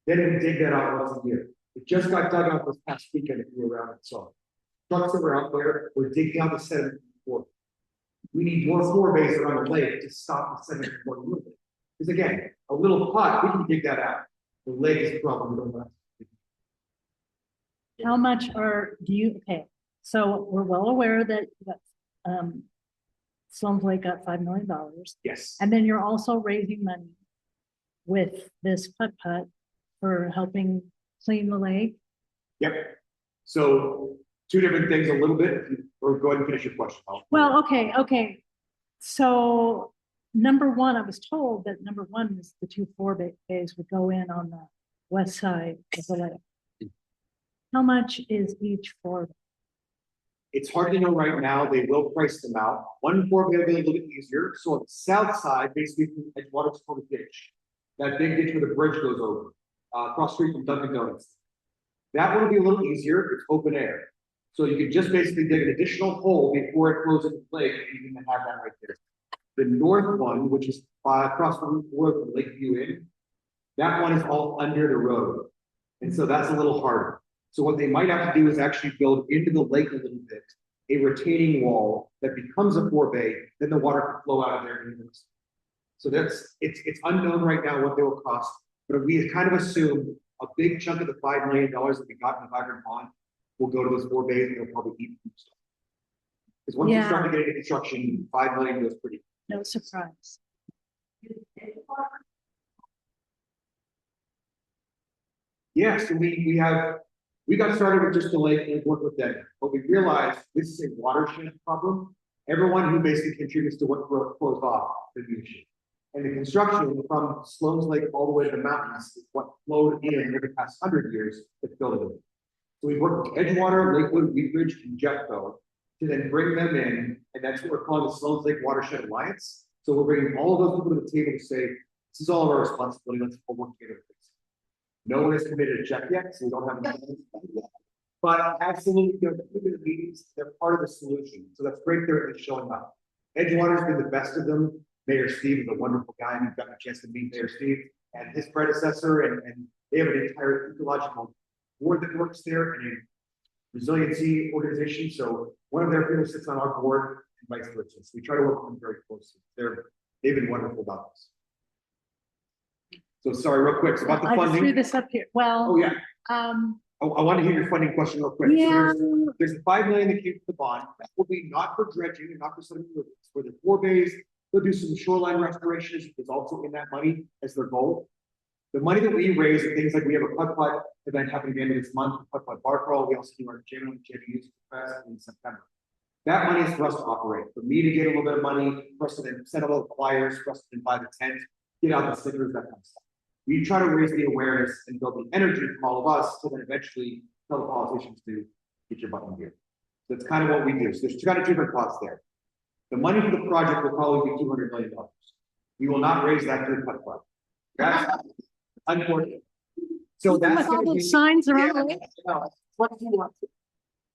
Then we dig that out once a year. It just got dug out this past weekend if you were around and saw it. Trucks that were out there were digging out the sediment before. We need more forebays around the lake to stop the sediment from moving. Because again, a little pot, we can dig that out. The lake is a problem. We don't want to. How much okay, so we're well aware that, Sloan Lake got $5 million. Yes. And then you're also raising money with this putt-putt for helping clean the lake. Yep. So two different things a little bit, or go ahead and finish your question. Well, okay. So number one, I was told that number one is the two forebays would go in on the west side of the lake. How much is each forebay? It's hard to know right now. They will price them out. One forebay will be a little bit easier. So on the south side, basically from Edgewater's called a ditch. That big ditch where the bridge goes over, across the street from Dunkin' Donuts. That one will be a little easier. It's open air. So you can just basically dig an additional hole before it flows into the lake, and you can have that right there. The north one, which is across the road from Lakeview in, that one is all under the road. And so that's a little harder. So what they might have to do is actually build into the lake a little bit, a retaining wall that becomes a forebay, then the water can flow out of there. So it's unknown right now what they will cost, but we kind of assume a big chunk of the $5 million that we got in the vibrant bond will go to those forebays, and they'll probably eat them stuff. Because once you start to get into construction, $5 million goes pretty. No surprise. Yes, so we got started with just the lake and worked with them, but we realized this is a watershed problem. Everyone who basically contributes to what flows off the issue. And the construction from Sloan's Lake all the way to the mountains is what flowed in over the past 100 years that filled it in. So we worked with Edgewater, Lakewood, Wheatridge, and Jeffco to then bring them in, and that's what we're calling the Sloan's Lake Watershed Alliance. So we're bringing all of those people to the table to say, this is all of our responsibility, let's all work together. No one has committed a check yet, so we don't have any. But absolutely, look at the meetings, they're part of the solution. So that's great they're showing up. Edgewater's been the best of them. Mayor Steve is a wonderful guy, and you've gotten a chance to meet Mayor Steve and his predecessor, and they have an entire ecological board that works there and a resiliency organization. So one of their people sits on our board and vice versa. So we try to work with them very closely. They've been wonderful about this. So sorry, real quick, so about the I funding. threw this up here. Well, Oh, yeah. I want to hear your funding question real quick. Yeah. So there's the $5 million that came from the bond. That will be not for dredging and not for sediment removal. It's for the forebays. They'll do some shoreline restorations. Is also in that money as their goal. The money that we raise are things like we have a putt-putt event happening at the end of this month, putt-putt bar crawl. We also do our January JV Fest in September. That money is for us to operate. For me to get a little bit of money, for us to then set up all the choirs, for us to then buy the tent, get out the stickers, that kind of stuff. We try to raise the awareness and build the energy from all of us to then eventually tell the politicians to get your button here. So that's kind of what we do. So there's kind of different pots there. The money for the project will probably be $200 million. We will not raise that through putt-putt. That's unfortunate. So that's all going to be signs around.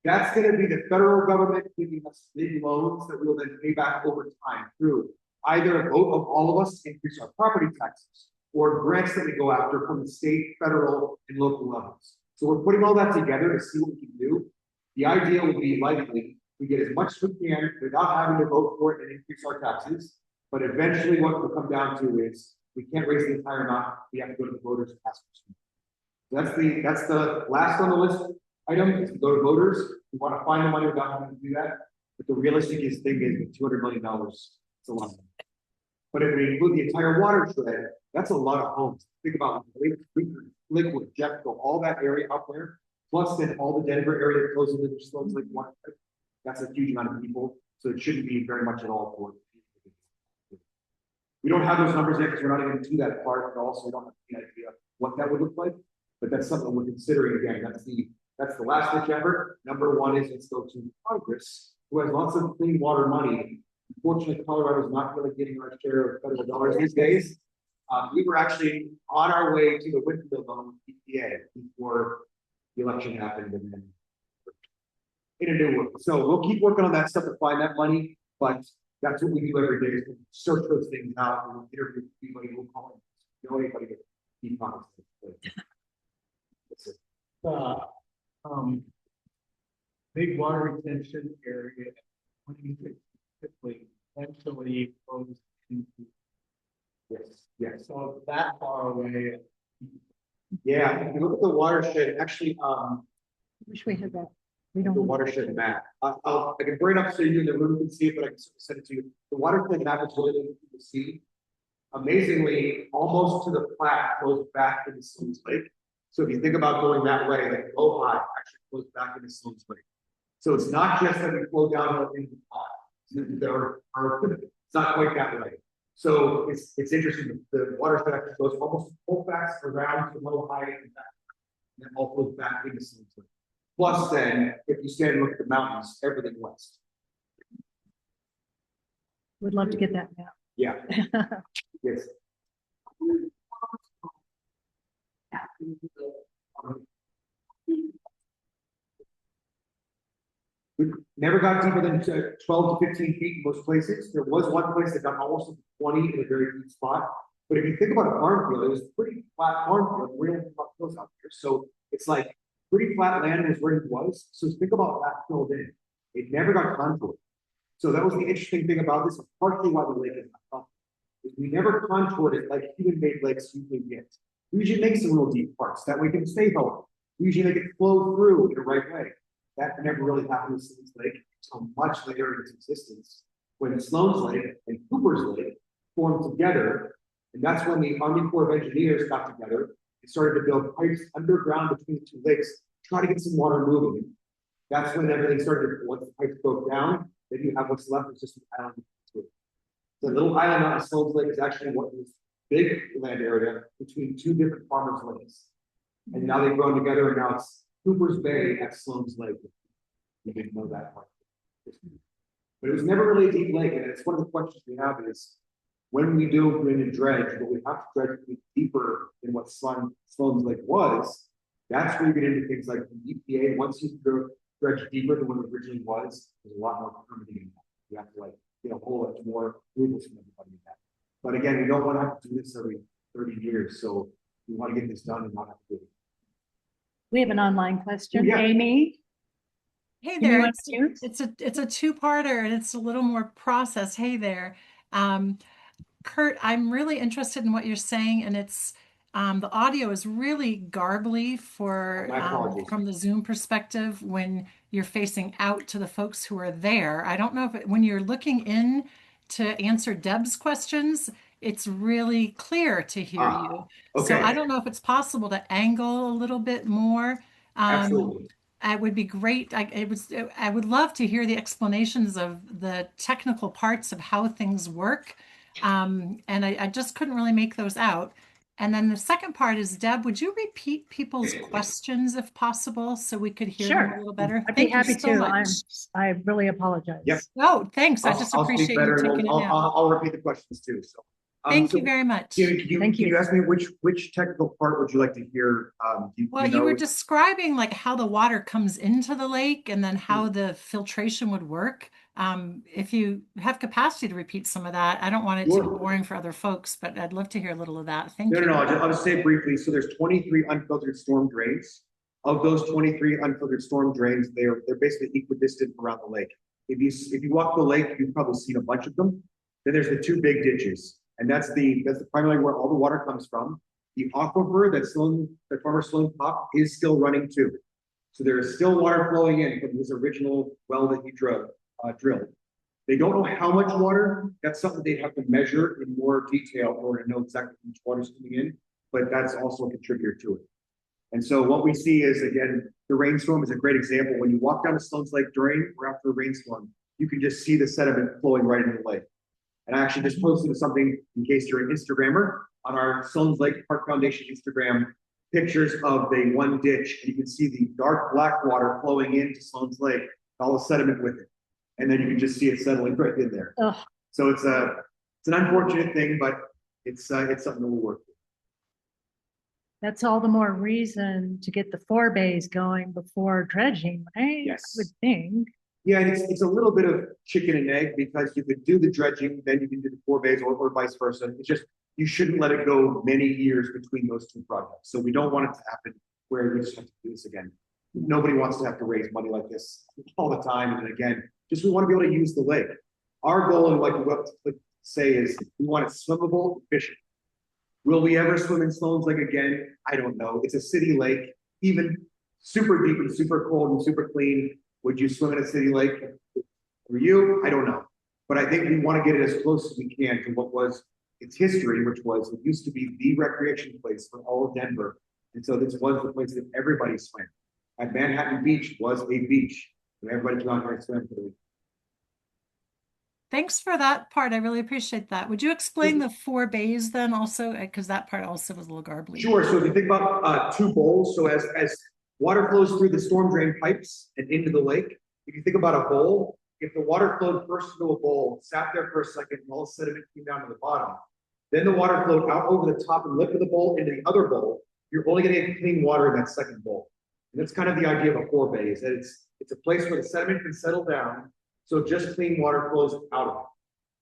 That's going to be the federal government giving us big loans that we will then pay back over time through either a vote of all of us to increase our property taxes or grants that we go after from the state, federal, and local levels. So we're putting all that together to see what we can do. The idea would be likely we get as much as we can without having to vote for it and increase our taxes. But eventually what will come down to is We can't raise the entire amount. We have to go to the voters and ask for some. That's the last on the list item, is to go to voters. We want to find the money without having to do that. But the realistic thing is $200 million. It's a lot. But if we include the entire watershed, that's a lot of homes. Think about Liquid, Jeffco, all that area up there, plus then all the Denver area that goes into the Sloan's Lake watershed. That's a huge amount of people. So it shouldn't be very much at all for it. We don't have those numbers yet because we're not even to that part at all, so we don't have any idea what that would look like. But that's something we're considering again. That's the last ditch effort. Number one is let's go to Congress, who has lots of clean water money. Unfortunately, Colorado is not really getting our share of federal dollars these days. We were actually on our way to the windmill loan with EPA before the election happened, and then in a new world. So we'll keep working on that stuff to find that money, but that's what we do every day is search those things out and we'll interview anybody, we'll call them, know anybody to keep honest. Big water retention area, typically potentially goes into. Yes. So that far away. Yeah, if you look at the watershed, actually, Wish we had that. We the don't. watershed map. I can bring it up so you in the room can see it, but I can send it to you. The watershed map is really easy to see. Amazingly, almost to the plat goes back into Sloan's Lake. So if you think about going that way, like Ojai actually goes back into Sloan's Lake. So it's not just that we flow down into the pot. It's not quite that way. So it's interesting. The watershed actually goes almost full fast around to Ojai and back, and then all flows back into Sloan's Lake. Plus, then if you stand and look at the mountains, everything west. Would love to get that now. Yeah. Yes. We never got deeper than 12 to 15 feet in most places. There was one place that got almost 20 in a very deep spot. But if you think about a farm field, it was pretty flat farm field. We don't have hills out here. So it's like pretty flat land is where it was. So think about that filled in. It never got contoured. So that was the interesting thing about this, partly why the lake is not contoured. We never contoured it like human-made lakes usually get. We usually make some real deep parts that we can stay healthy. We usually make it flow through in the right way. That never really happened with Sloan's Lake until much later in its existence, when Sloan's Lake and Cooper's Lake formed together. And that's when the Army Corps of Engineers got together and started to build pipes underground between the two lakes, try to get some water moving. That's when everything started. Once the pipes broke down, then you have what's left is just an island. The little island on Sloan's Lake is actually what is big land area between two different farmers' lakes. And now they've grown together, and now it's Cooper's Bay at Sloan's Lake. You didn't know that part. But it was never really a deep lake, and it's one of the questions we have is, when we do go in and dredge, but we have to dredge deeper than what Sloan's Lake was, that's where you get into things like the EPA. Once you dredge deeper than what it originally was, there's a lot more permitting in that. You have to whole lot more approvals from everybody in that. But again, we don't want to have to do this every 30 years, so we want to get this done and not have to do it. We have an online question. Yeah. Amy. Hey You there, want to? it's a two-parter and it's a little more process. Hey there. Kurt, I'm really interested in what you're saying, and it's the audio is really garbly for My apologies. from the Zoom perspective when you're facing out to the folks who are there. I don't know if when you're looking in to answer Deb's questions, it's really clear to hear you. Okay. So I don't know if it's possible to angle a little bit more. Absolutely. It would be great. I would love to hear the explanations of the technical parts of how things work. And I just couldn't really make those out. And then the second part is, Deb, would you repeat people's questions if possible so we could hear them a little better? I'd be Thank you happy so to. much. I really apologize. Yep. Oh, thanks. I just I'll speak appreciate better, you and taking it now. I'll repeat the questions too. So Thank so you very much. Can Thank you. you ask me which technical part would you like to hear? Well, you were describing like how the water comes into the lake and then how the filtration would work. If you have capacity to repeat some of that, I don't want it to be boring for other folks, but I'd love to hear a little of that. Thank you. No. I'll just say it briefly. So there's 23 unfiltered storm drains. Of those 23 unfiltered storm drains, they're basically equidistant around the lake. If you walk the lake, you've probably seen a bunch of them. Then there's the two big ditches. And that's primarily where all the water comes from. The aquifer that Farmer Sloan popped is still running too. So there is still water flowing in from his original well that he drilled. They don't know how much water. That's something they'd have to measure in more detail in order to know exactly how much water is coming in, but that's also a contributor to it. And so what we see is, again, the rainstorm is a great example. When you walk down the Sloan's Lake during or after a rainstorm, you can just see the sediment flowing right into the lake. And I actually just posted something, in case you're an Instagrammer, on our Sloan's Lake Park Foundation Instagram, pictures of the one ditch, and you can see the dark black water flowing into Sloan's Lake, all the sediment with it. And then you can just see it settling right in there. Ugh. So it's an unfortunate thing, but it's something that we'll work with. That's all the more reason to get the forebays going before dredging, right? Yes. I would think. Yeah, and it's a little bit of chicken and egg, because you could do the dredging, then you can do the forebays, or vice versa. It's just, you shouldn't let it go many years between those two projects. So we don't want it to happen where we just have to do this again. Nobody wants to have to raise money like this all the time. And again, just we want to be able to use the lake. Our goal, and like what we say, is we want it swimmable, efficient. Will we ever swim in Sloan's Lake again? I don't know. It's a city lake, even super deep and super cold and super clean. Would you swim in a city lake? For you, I don't know. But I think we want to get it as close as we can to what was its history, which was, it used to be the recreation place for all of Denver. And so this was the place that everybody swam. At Manhattan Beach was a beach, and everybody came out here and swam for the week. Thanks for that part. I really appreciate that. Would you explain the 4 bays then also? Because that part also was a little garbly. Sure. So if you think about two bowls, so as water flows through the storm drain pipes and into the lake, if you think about a bowl, if the water flowed first into a bowl, sat there for a second, and all the sediment came down to the bottom, then the water flowed out over the top and lifted the bowl into the other bowl, you're only going to get clean water in that second bowl. And that's kind of the idea of a 4 bay, is that it's a place where the sediment can settle down, so just clean water flows out of it.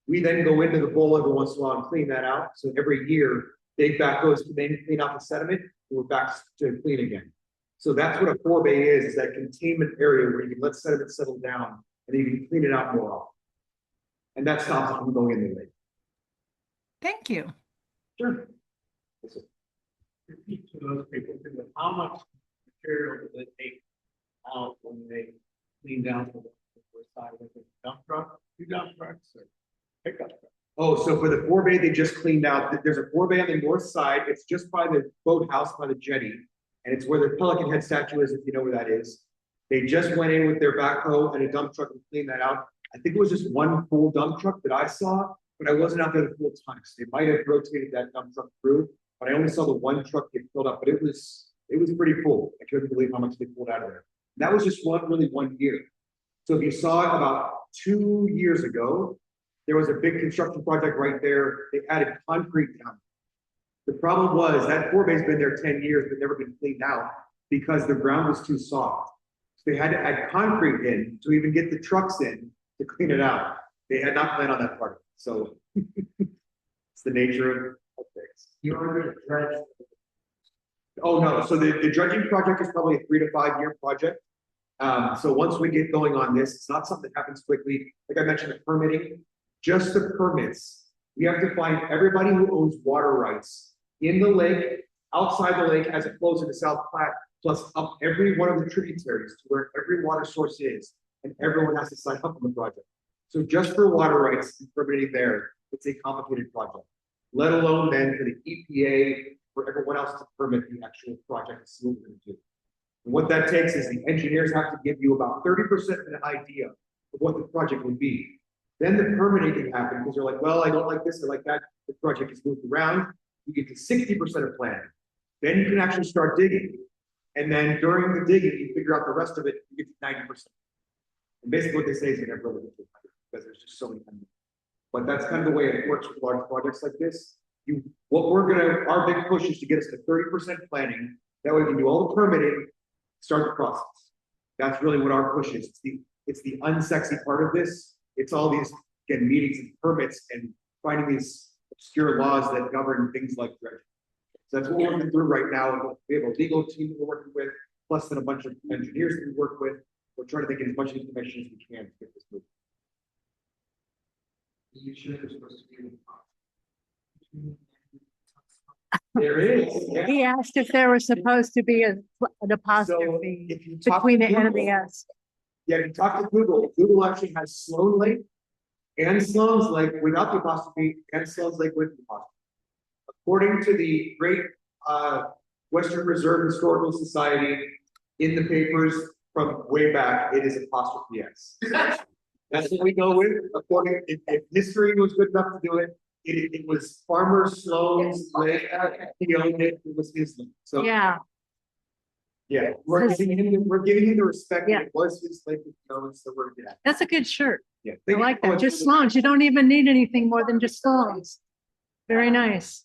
We then go into the bowl every once in a while and clean that out. So every year, Dave back goes to clean out the sediment, and we're back to clean again. So that's what a 4 bay is that containment area where you can let sediment settle down and you can clean it out more often. And that stops it from going in the lake. Thank you. Sure. Repeat to those people, how much material do they take out when they clean down the side of the dump truck? 2 dump trucks or pickup truck? Oh, so for the 4 bay, they just cleaned out. There's a 4 bay on the north side. It's just by the boathouse, by the jetty. And it's where the Pelican Head statue is, if you know where that is. They just went in with their backhoe and a dump truck and cleaned that out. I think it was just one full dump truck that I saw, but I wasn't out there the full time. So they might have rotated that dump truck through, but I only saw the one truck get filled up, but it was pretty full. I couldn't believe how much they pulled out of there. And that was just one year. So if you saw it about 2 years ago, there was a big construction project right there. They added concrete down. The problem was that 4 bay's been there 10 years, but never been cleaned out because the ground was too soft. So they had to add concrete in to even get the trucks in to clean it out. They had not planned on that part of it. So it's the nature of things. You're going to dredge. Oh, no. So the dredging project is probably a 3 to 5 year project. So once we get going on this, it's not something that happens quickly. Like I mentioned, the permitting, just the permits. We have to find everybody who owns water rights in the lake, outside the lake as it flows into South Platte, plus up every one of the tributaries to where every water source is, and everyone has to sign up on the project. So just for water rights and permitting there, it's a complicated project, let alone then for the EPA, for everyone else to permit the actual project and see what we're going to do. And what that takes is the engineers have to give you about 30% of an idea of what the project would be. Then the permitting can happen because you're like, well, I don't like this, I like that. The project is moved around. You get to 60% of planning. Then you can actually start digging. And then during the digging, you figure out the rest of it, you get to 90%. And basically what they say is you never really get to 100 because there's just so many things. But that's kind of the way it works with large projects like this. Our big push is to get us to 30% planning. That way we can do all the permitting, start the process. That's really what our push is. It's the unsexy part of this. It's all these, again, meetings and permits and finding these obscure laws that govern things like dredging. So that's what we're working through right now. We have a legal team that we're working with, plus then a bunch of engineers that we work with. We're trying to get as much information as we can to get this moving. You sure there's supposed to be There is, yeah. He asked if there was supposed to be an So apostrophe if you talk between to the N and the Google- S. Yeah, if you talk to Google, Google actually has Sloan Lake and Sloan's Lake without the apostrophe and Sloan's Lake with the apostrophe. According to the great Western Reserve Historical Society, in the papers from way back, it is apostrophe S. That's what we go with. According, if history was good enough to do it, it was Farmer Sloan's Lake. He owned it. It was his lake. So Yeah, yeah, we're giving him the respect. Yeah. It was his lake. So we're gonna. that's a good shirt. Yeah. I like that. Just Sloan's. You don't even need anything more than just Sloan's. Very nice.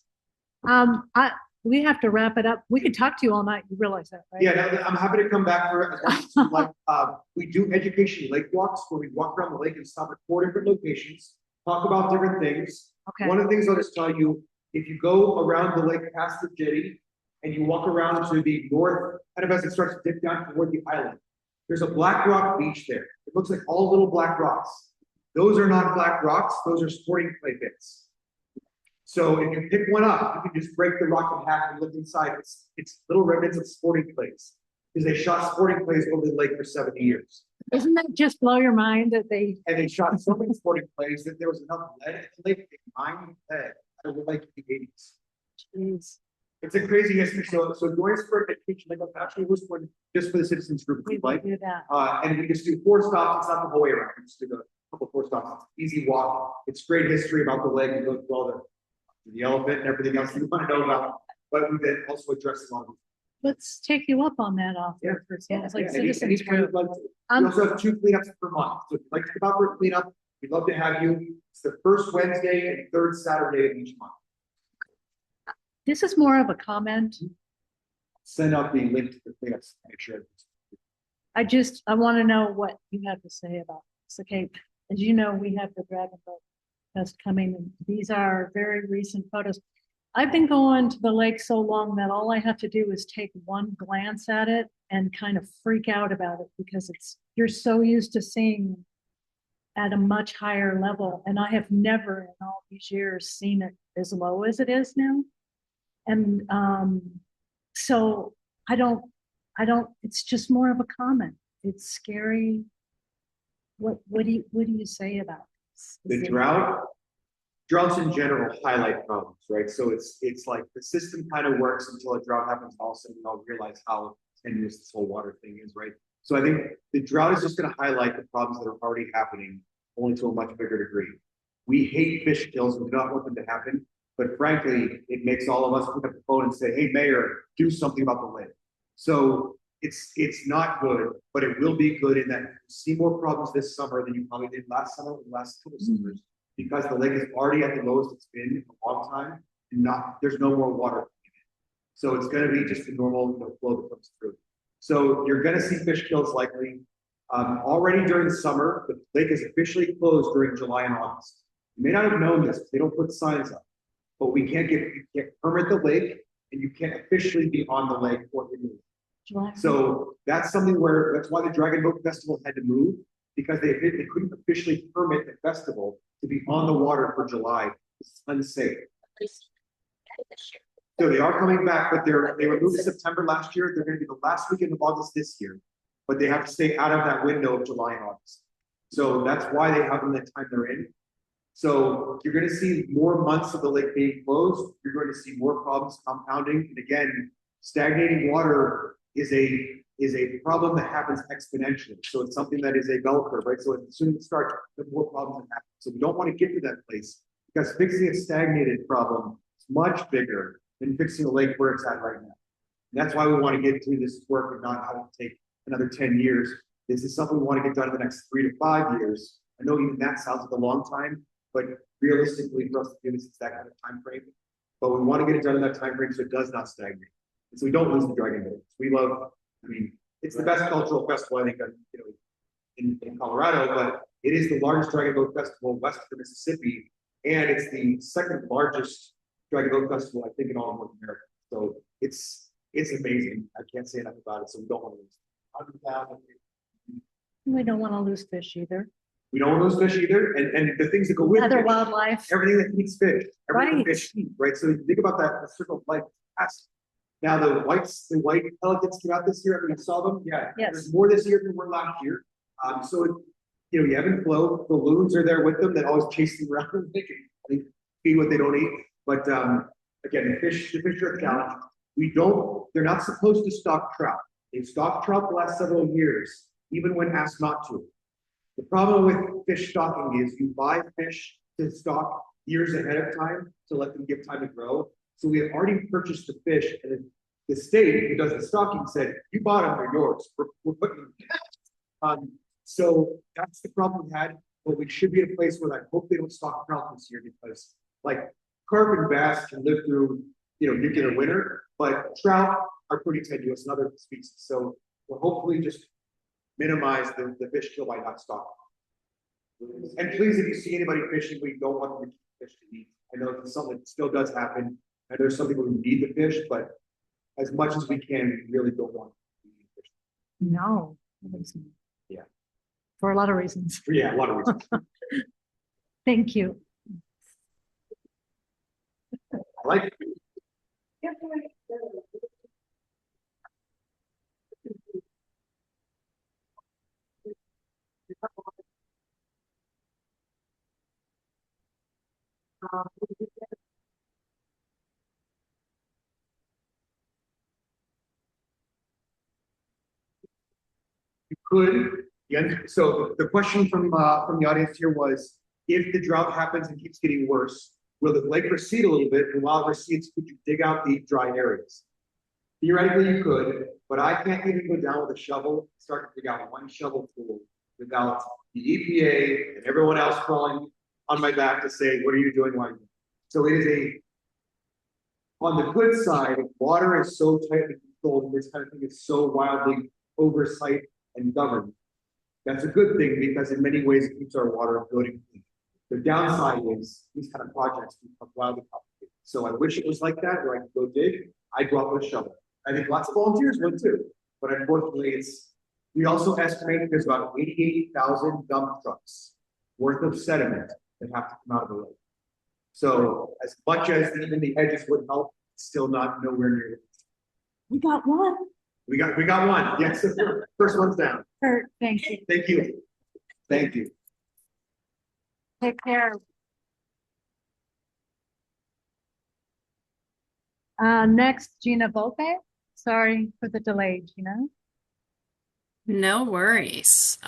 We have to wrap it up. We could talk to you all night. You realize that, right? Yeah, no, I'm happy to come back for as much as you like. We do education lake walks where we walk around the lake and stop at 4 different locations, talk about different things. Okay. One of the things I'll just tell you, if you go around the lake past the jetty and you walk around to the north, kind of as it starts to dip down toward the island, there's a black rock beach there. It looks like all little black rocks. Those are not black rocks, those are sporting clay bits. So if you pick one up, you can just break the rock in half and look inside. It's little remnants of sporting clays because they shot sporting clays over the lake for 70 years. Doesn't that just blow your mind that they, And they shot so many sporting clays that there was enough lead in the lake, they mined lead out of the lake in the 80s. geez, It's a crazy history. So Doyle's for education, like actually was one just for the citizens group, if we you'd like. do that. And we just do 4 stops. It's not the whole way around. We just do a couple 4 stops. It's easy walk. It's great history about the lake and go through all the elephant and everything else you want to know about. But we've been also addressing all of Let's take you up on that offer. Yeah, it's like citizens anytime group. you'd like to. We Um, also have 2 cleanups per month. So if you'd like to come out for a cleanup, we'd love to have you. It's the first Wednesday and 3rd Saturday of each month. This is more of a comment. Send out the link to the cleanups. Make sure. I want to know what you have to say about this. Okay, as you know, we have the Dragon Boat Fest coming, and these are very recent photos. I've been going to the lake so long that all I have to do is take one glance at it and kind of freak out about it because you're so used to seeing at a much higher level. And I have never in all these years seen it as low as it is now. And so I don't, it's just more of a comment. It's scary. What do you say about this? The droughts in general highlight problems, right? So it's like the system kind of works until a drought happens. All of a sudden, we all realize how tenuous this whole water thing is, right? So I think the drought is just going to highlight the problems that are already happening, only to a much bigger degree. We hate fish kills and do not want them to happen, but frankly, it makes all of us pick up the phone and say, "Hey, Mayor, do something about the lake." So it's not good, but it will be good in that you see more problems this summer than you probably did last summer or the last 2 summers. Because the lake is already at the lowest it's been in a long time, and there's no more water. So it's going to be just a normal flow that comes through. So you're going to see fish kills likely. Already during summer, the lake is officially closed during July and August. You may not have known this, they don't put signs up, but you can't permit the lake, and you can't officially be on the lake or in the lake. So that's why the Dragon Boat Festival had to move, because they couldn't officially permit the festival to be on the water for July. It's unsafe. So they are coming back, but they were moved to September last year. They're going to be the last weekend of August this year, but they have to stay out of that window of July and August. So that's why they have them the time they're in. So you're going to see more months of the lake being closed. You're going to see more problems compounding. And again, stagnating water is a problem that happens exponentially. So it's something that is a bell curve, right? So as soon as it starts, the more problems happen. So we don't want to get to that place, because fixing a stagnated problem is much bigger than fixing a lake where it's at right now. And that's why we want to get to this work and not have it take another 10 years. This is something we want to get done in the next 3 to 5 years. I know even that sounds like a long time, but realistically for us to do this, it's that kind of time frame. But we want to get it done in that time frame so it does not stagnate. And so we don't lose the Dragon Boat. We love, it's the best cultural festival, I think, in Colorado, but it is the largest Dragon Boat Festival west of the Mississippi, and it's the 2nd largest Dragon Boat Festival, I think, in all of North America. So it's amazing. I can't say enough about it, so we don't want to lose it. We don't want to lose fish either. We don't want those fish either, and the things that go with Other fish, wildlife. everything that eats fish, everything Right. fish eat, right? So you think about that, the circle of life. Now the white pelicans came out this year. I mean, you saw them. Yeah, Yes. there's more this year than were last year. So you ebb and flow. The loons are there with them that always chase them around and they feed what they don't eat. But again, the fish are a challenge. They're not supposed to stock trout. They've stocked trout the last several years, even when asked not to. The problem with fish stocking is you buy fish to stock years ahead of time to let them give time to grow. So we have already purchased the fish, and the state who does the stocking said, "You bought them, they're yours. We're putting them." So that's the problem we had, but we should be at a place where I hope they don't stock trout this year, because like carp and bass can live through nuclear winter, but trout are pretty tenuous and other species. So we'll hopefully just minimize the fish kill by not stocking. And please, if you see anybody fishing, we don't want them to keep fish to eat. I know it's something that still does happen. And there's some people who need the fish, but as much as we can, we really don't want to eat fish. No. Yeah. For a lot of reasons. Yeah, a lot of reasons. Thank you. I like it. You could, so the question from the audience here was, if the drought happens and keeps getting worse, will the lake recede a little bit? And while it recedes, could you dig out the dry areas? Theoretically, you could, but I can't even go down with a shovel, start to dig out one shovel pool without the EPA and everyone else crawling on my back to say, "What are you doing? Why?" So it is on the good side, water is so tightly controlled, this kind of thing is so wildly oversight and governed. That's a good thing, because in many ways it keeps our water good and clean. The downside is these kind of projects become wildly complicated. So I wish it was like that, where I could go dig. I'd go out with a shovel. I think lots of volunteers would too, but unfortunately, we also estimate there's about 88,000 dump trucks worth of sediment that have to come out of the lake. So as much as even the edges would help, it's still not nowhere near it. We got one. We got one. Yes, first one's down. Kurt, thank you. Thank you. Thank you. Take care. Next, Gina Volpe. Sorry for the delay, Gina. No worries.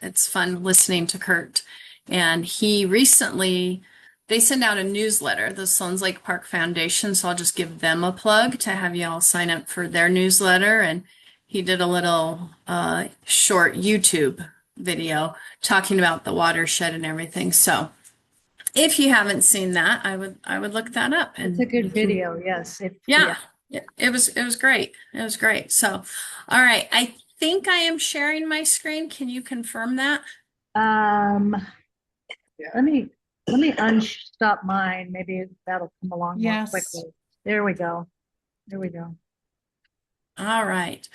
It's fun listening to Kurt. And he recently, they send out a newsletter, the Sloan Lake Park Foundation. So I'll just give them a plug to have you all sign up for their newsletter. And he did a little short YouTube video talking about the watershed and everything. So if you haven't seen that, I would look that up. And It's a good video, yes. yeah, it was great. It was great. So, all right, I think I am sharing my screen. Can you confirm that? Let me unstop mine. Maybe that'll come along more Yes. quickly. There we go. There we go. All right.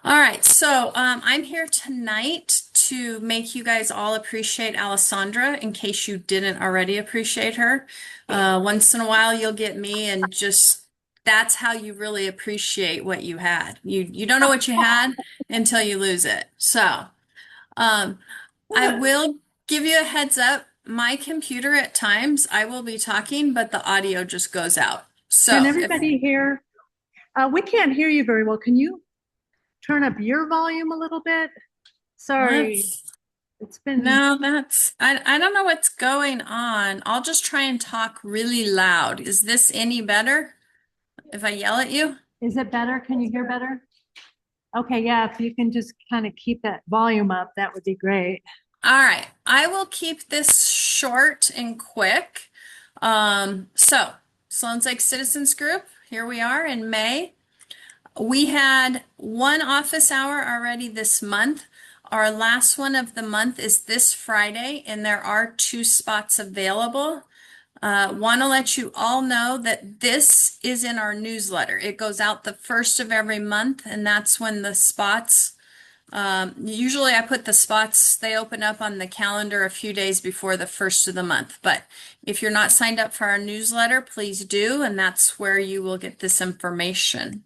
All right. So I'm here tonight to make you guys all appreciate Alessandra, in case you didn't already appreciate her. Once in a while, you'll get me, and just that's how you really appreciate what you had. You don't know what you had until you lose it. So I will give you a heads up. My computer at times, I will be talking, but the audio just goes out. So Can everybody hear? We can't hear you very well. Can you turn up your volume a little bit? Sorry. It's been No, I don't know what's going on. I'll just try and talk really loud. Is this any better if I yell at you? Is it better? Can you hear better? Okay, yeah, if you can just kind of keep that volume up, that would be great. All right, I will keep this short and quick. So Sloan Lake Citizens Group, here we are in May. We had one office hour already this month. Our last one of the month is this Friday, and there are 2 spots available. Want to let you all know that this is in our newsletter. It goes out the first of every month, and that's when the spots Usually I put the spots, they open up on the calendar a few days before the first of the month. But if you're not signed up for our newsletter, please do, and that's where you will get this information.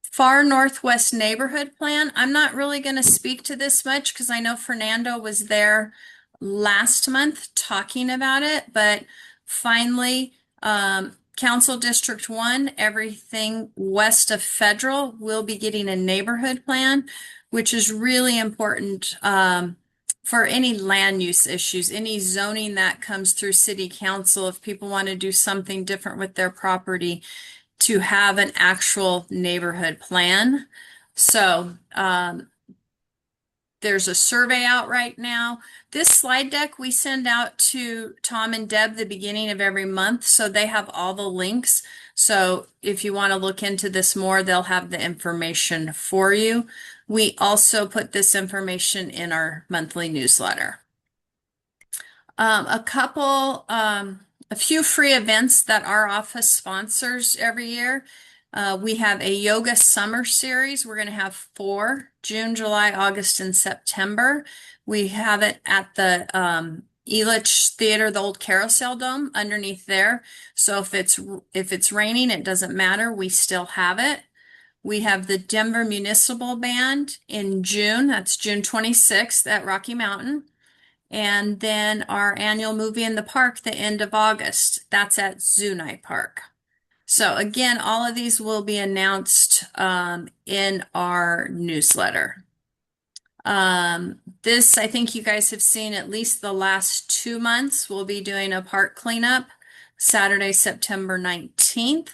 Far Northwest Neighborhood Plan. I'm not really going to speak to this much because I know Fernando was there last month talking about it, but finally, Council District 1, everything west of Federal will be getting a neighborhood plan, which is really important for any land use issues, any zoning that comes through City Council. If people want to do something different with their property, to have an actual neighborhood plan. So there's a survey out right now. This slide deck we send out to Tom and Deb the beginning of every month, so they have all the links. So if you want to look into this more, they'll have the information for you. We also put this information in our monthly newsletter. A few free events that our office sponsors every year. We have a yoga summer series. We're going to have 4, June, July, August, and September. We have it at the Elitch Theater, the old Carousel Dome underneath there. So if it's raining, it doesn't matter. We still have it. We have the Denver Municipal Band in June. That's June 26th at Rocky Mountain. And then our annual movie in the park, the end of August, that's at Zunai Park. So again, all of these will be announced in our newsletter. This, I think you guys have seen at least the last 2 months. We'll be doing a park cleanup Saturday, September 19th.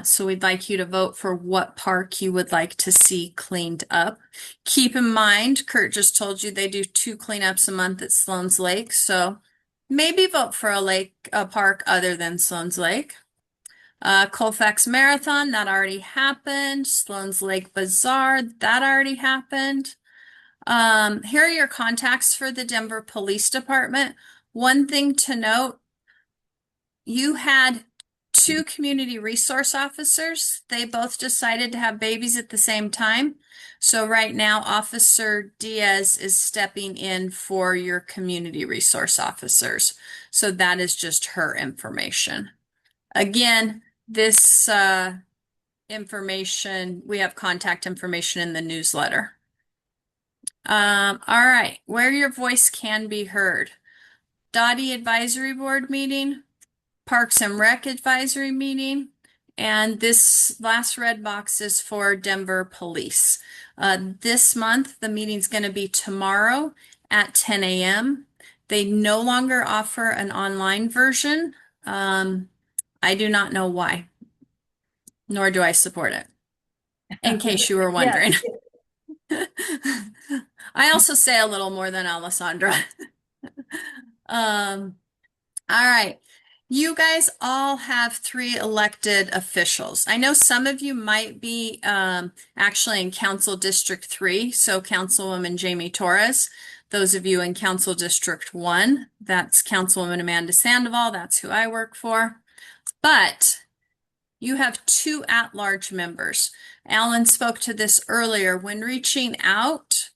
So we'd like you to vote for what park you would like to see cleaned up. Keep in mind, Kurt just told you they do 2 cleanups a month at Sloan's Lake. So maybe vote for a park other than Sloan's Lake. Colfax Marathon, that already happened. Sloan's Lake Bazaar, that already happened. Here are your contacts for the Denver Police Department. One thing to note, you had 2 community resource officers. They both decided to have babies at the same time. So right now, Officer Diaz is stepping in for your community resource officers. So that is just her information. Again, this information, we have contact information in the newsletter. All right, where your voice can be heard. Dottie Advisory Board meeting, Parks and Rec Advisory meeting, and this last red box is for Denver Police. This month, the meeting's going to be tomorrow at 10 a.m. They no longer offer an online version. I do not know why, nor do I support it, in case you were wondering. I also say a little more than Alessandra. All right. You guys all have 3 elected officials. I know some of you might be actually in Council District 3, so Councilwoman Jamie Torres. Those of you in Council District 1, that's Councilwoman Amanda Sandoval. That's who I work for. But you have 2 at-large members. Alan spoke to this earlier. When reaching out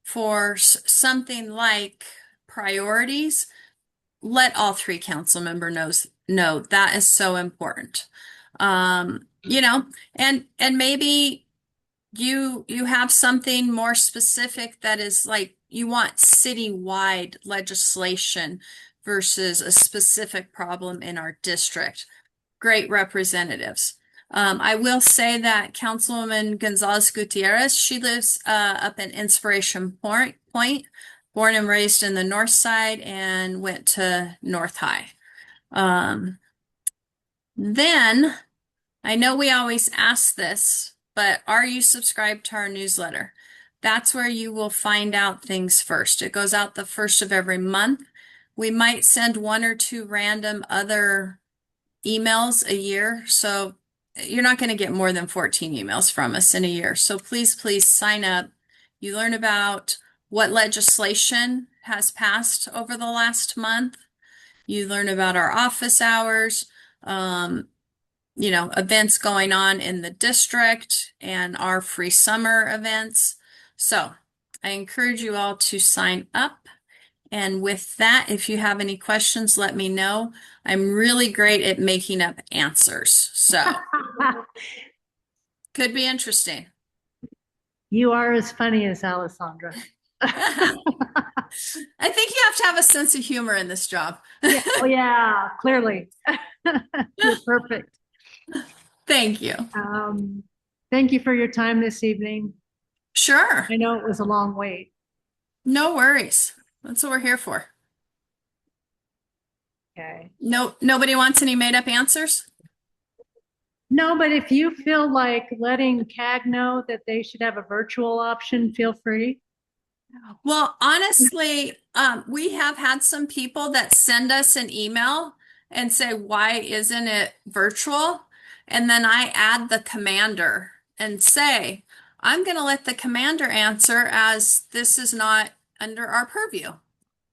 for something like priorities, let all 3 council members know. That is so important. You know, and maybe you have something more specific that is like you want citywide legislation versus a specific problem in our district. Great representatives. I will say that Councilwoman Gonzalez Gutierrez, she lives up in Inspiration Point, born and raised in the North Side and went to North High. Then, I know we always ask this, but are you subscribed to our newsletter? That's where you will find out things first. It goes out the first of every month. We might send 1 or 2 random other emails a year. So you're not going to get more than 14 emails from us in a year. So please sign up. You learn about what legislation has passed over the last month. You learn about our office hours, you know, events going on in the district and our free summer events. So I encourage you all to sign up. And with that, if you have any questions, let me know. I'm really great at making up answers. So could be interesting. You are as funny as Alessandra. I think you have to have a sense of humor in this job. Yeah, oh yeah, clearly. You're perfect. Thank you. Thank you for your time this evening. Sure. I know it was a long wait. No worries. That's what we're here for. Okay. Nobody wants any made up answers? No, but if you feel like letting CAG know that they should have a virtual option, feel free. Well, honestly, we have had some people that send us an email and say, why isn't it virtual? And then I add the commander and say, I'm going to let the commander answer, as this is not under our purview,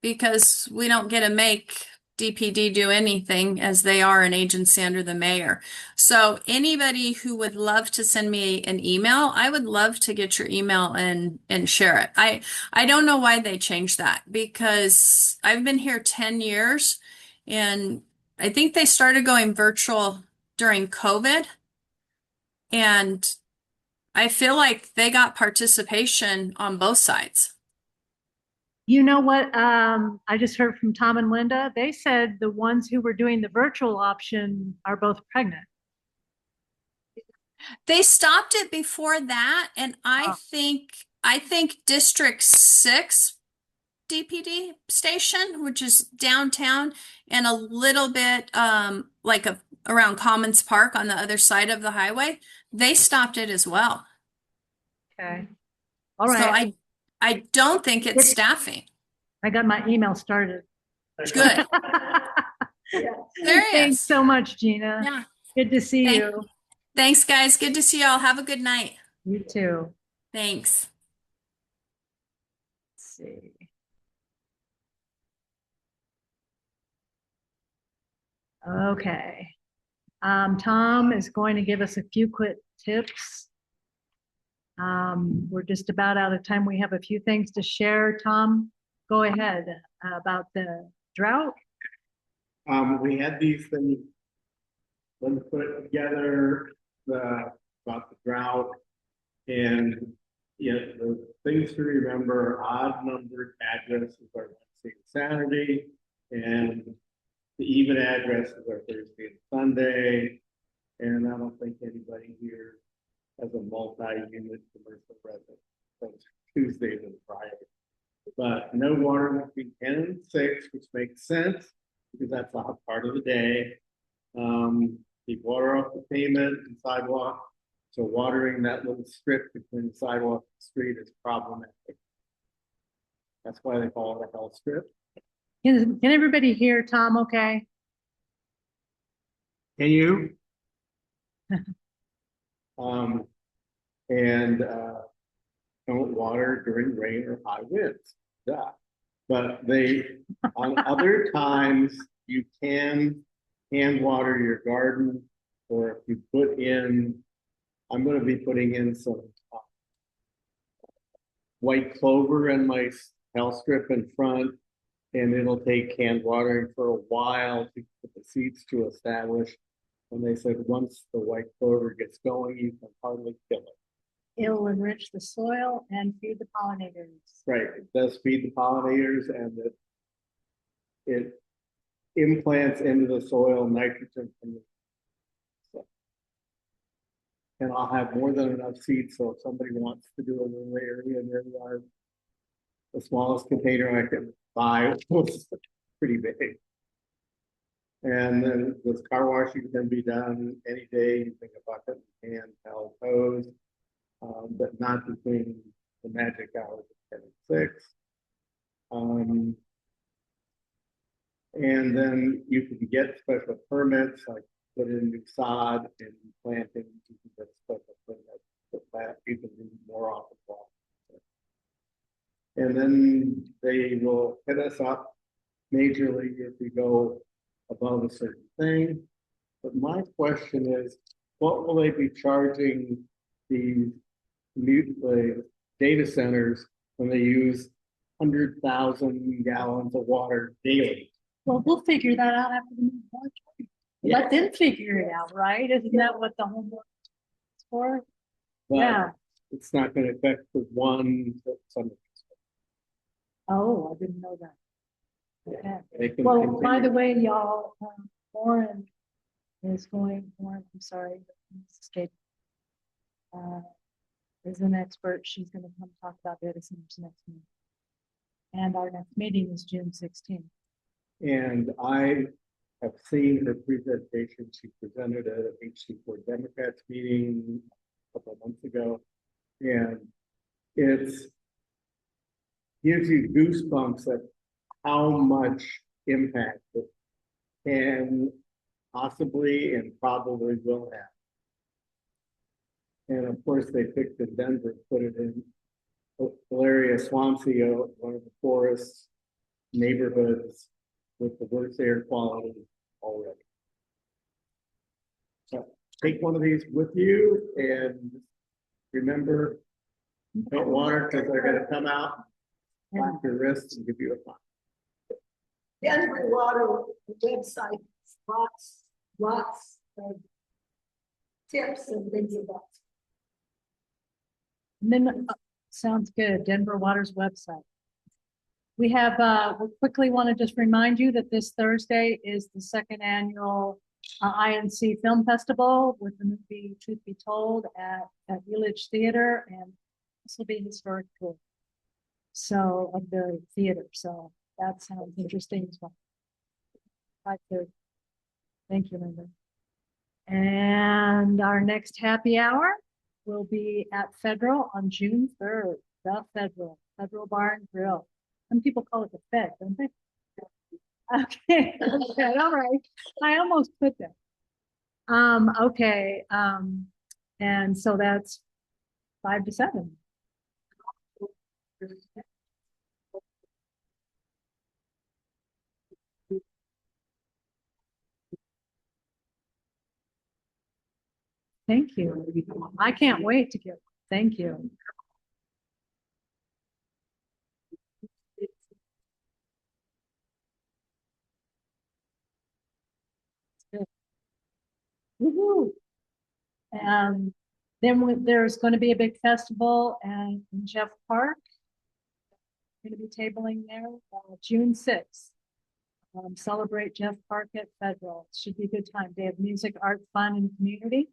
because we don't get to make DPD do anything, as they are an agency under the mayor. So anybody who would love to send me an email, I would love to get your email and share it. I don't know why they changed that, because I've been here 10 years and I think they started going virtual during COVID. And I feel like they got participation on both sides. You know what? I just heard from Tom and Linda. They said the ones who were doing the virtual option are both pregnant. They stopped it before that, and I think District 6 DPD station, which is downtown and a little bit around Commons Park on the other side of the highway, they stopped it as well. Okay. All right. So I don't think it's staffing. I got my email started. Good. There Thanks is. so much, Gina. Yeah. Good to see you. Thanks, guys. Good to see y'all. Have a good night. You too. Thanks. Let's see. Okay. Tom is going to give us a few quick tips. We're just about out of time. We have a few things to share. Tom, go ahead about the drought. We had these things when put together about the drought, and the things to remember: odd numbered addresses are Wednesday and Saturday, and the even addresses are Thursday and Sunday. And I don't think anybody here has a multi-unit commercial residence. That's Tuesdays and Fridays. But no water between 10 and 6, which makes sense because that's the hot part of the day. Keep water off the pavement and sidewalk. So watering that little strip between the sidewalk and the street is problematic. That's why they call it a hell strip. Can everybody hear Tom okay? Can you? Don't water during rain or high winds. Yeah. But on other times, you can hand water your garden, or if you put in, I'm going to be putting in some white clover in my hell strip in front, and it'll take hand watering for a while to get the seeds to establish. And they said once the white clover gets going, you can hardly kill it. It'll enrich the soil and feed the pollinators. Right, it does feed the pollinators, and it implants into the soil nitrogen from the soil. And I'll have more than enough seeds, so if somebody wants to do a little area in their yard, the smallest container I can buy was pretty big. And then this car washing can be done any day using a bucket and handheld hose, but not between the magic hours of 10 and 6. And then you can get special permits, like put in new sod and planting. You can get special permits for that. You can do more often. And then they will hit us up majorly if we go above a certain thing. But my question is, what will they be charging the data centers when they use 100,000 gallons of water daily. Well, we'll figure that out after the new moratorium. Let them figure it out, right? Isn't that what the homework is for? But Yeah. it's not going to affect the one that somebody. Oh, I didn't know that. Okay. They can Well, continue. by the way, y'all, Lauren is going, Lauren, I'm sorry, escape. Is an expert. She's going to come talk about data centers next meeting. And our next meeting is June 16th. And I have seen her presentation. She presented at a HC4 Democrats meeting a couple of months ago. And it's gives you goosebumps at how much impact it can possibly and probably will have. And of course, they picked in Denver, put it in Valeria, Swansea, one of the poorest neighborhoods with the worst air quality already. So take one of these with you and remember, don't water because they're going to come out, slap your wrists and give you a fine. Denver Water website, lots of tips and things about. And then, sounds good, Denver Water's website. We have, we quickly want to just remind you that this Thursday is the second annual INC Film Festival with the movie Truth Be Told at Elitch Theater, and this will be historic tour. So, of the theater, so that sounds interesting as well. 5:30. Thank you, Linda. And our next happy hour will be at Federal on June 3rd. The Federal Bar and Grill. Some people call it the Fed, don't they? Okay, okay, all right. I almost put that. Okay. And so that's 5 to 7. Thank you. I can't wait to get, thank you. Woohoo. And then there's going to be a big festival in Jeff Park. Going to be tabling there June 6th. Celebrate Jeff Park at Federal. It should be a good time. They have music, art, fun, and community.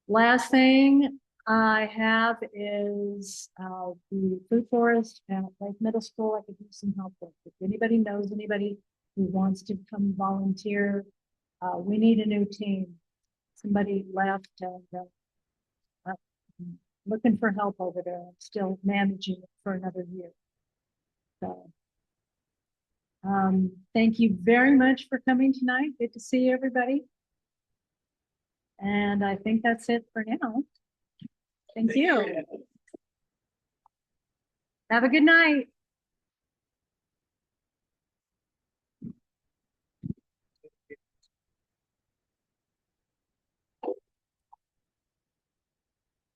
Last thing I have is the food forest at Lake Middle School. I could use some help with. If anybody knows anybody who wants to come volunteer, we need a new team. Somebody left and looking for help over there. I'm still managing it for another year. So thank you very much for coming tonight. Good to see everybody. And I think that's it for now. Thank you. Have a good night.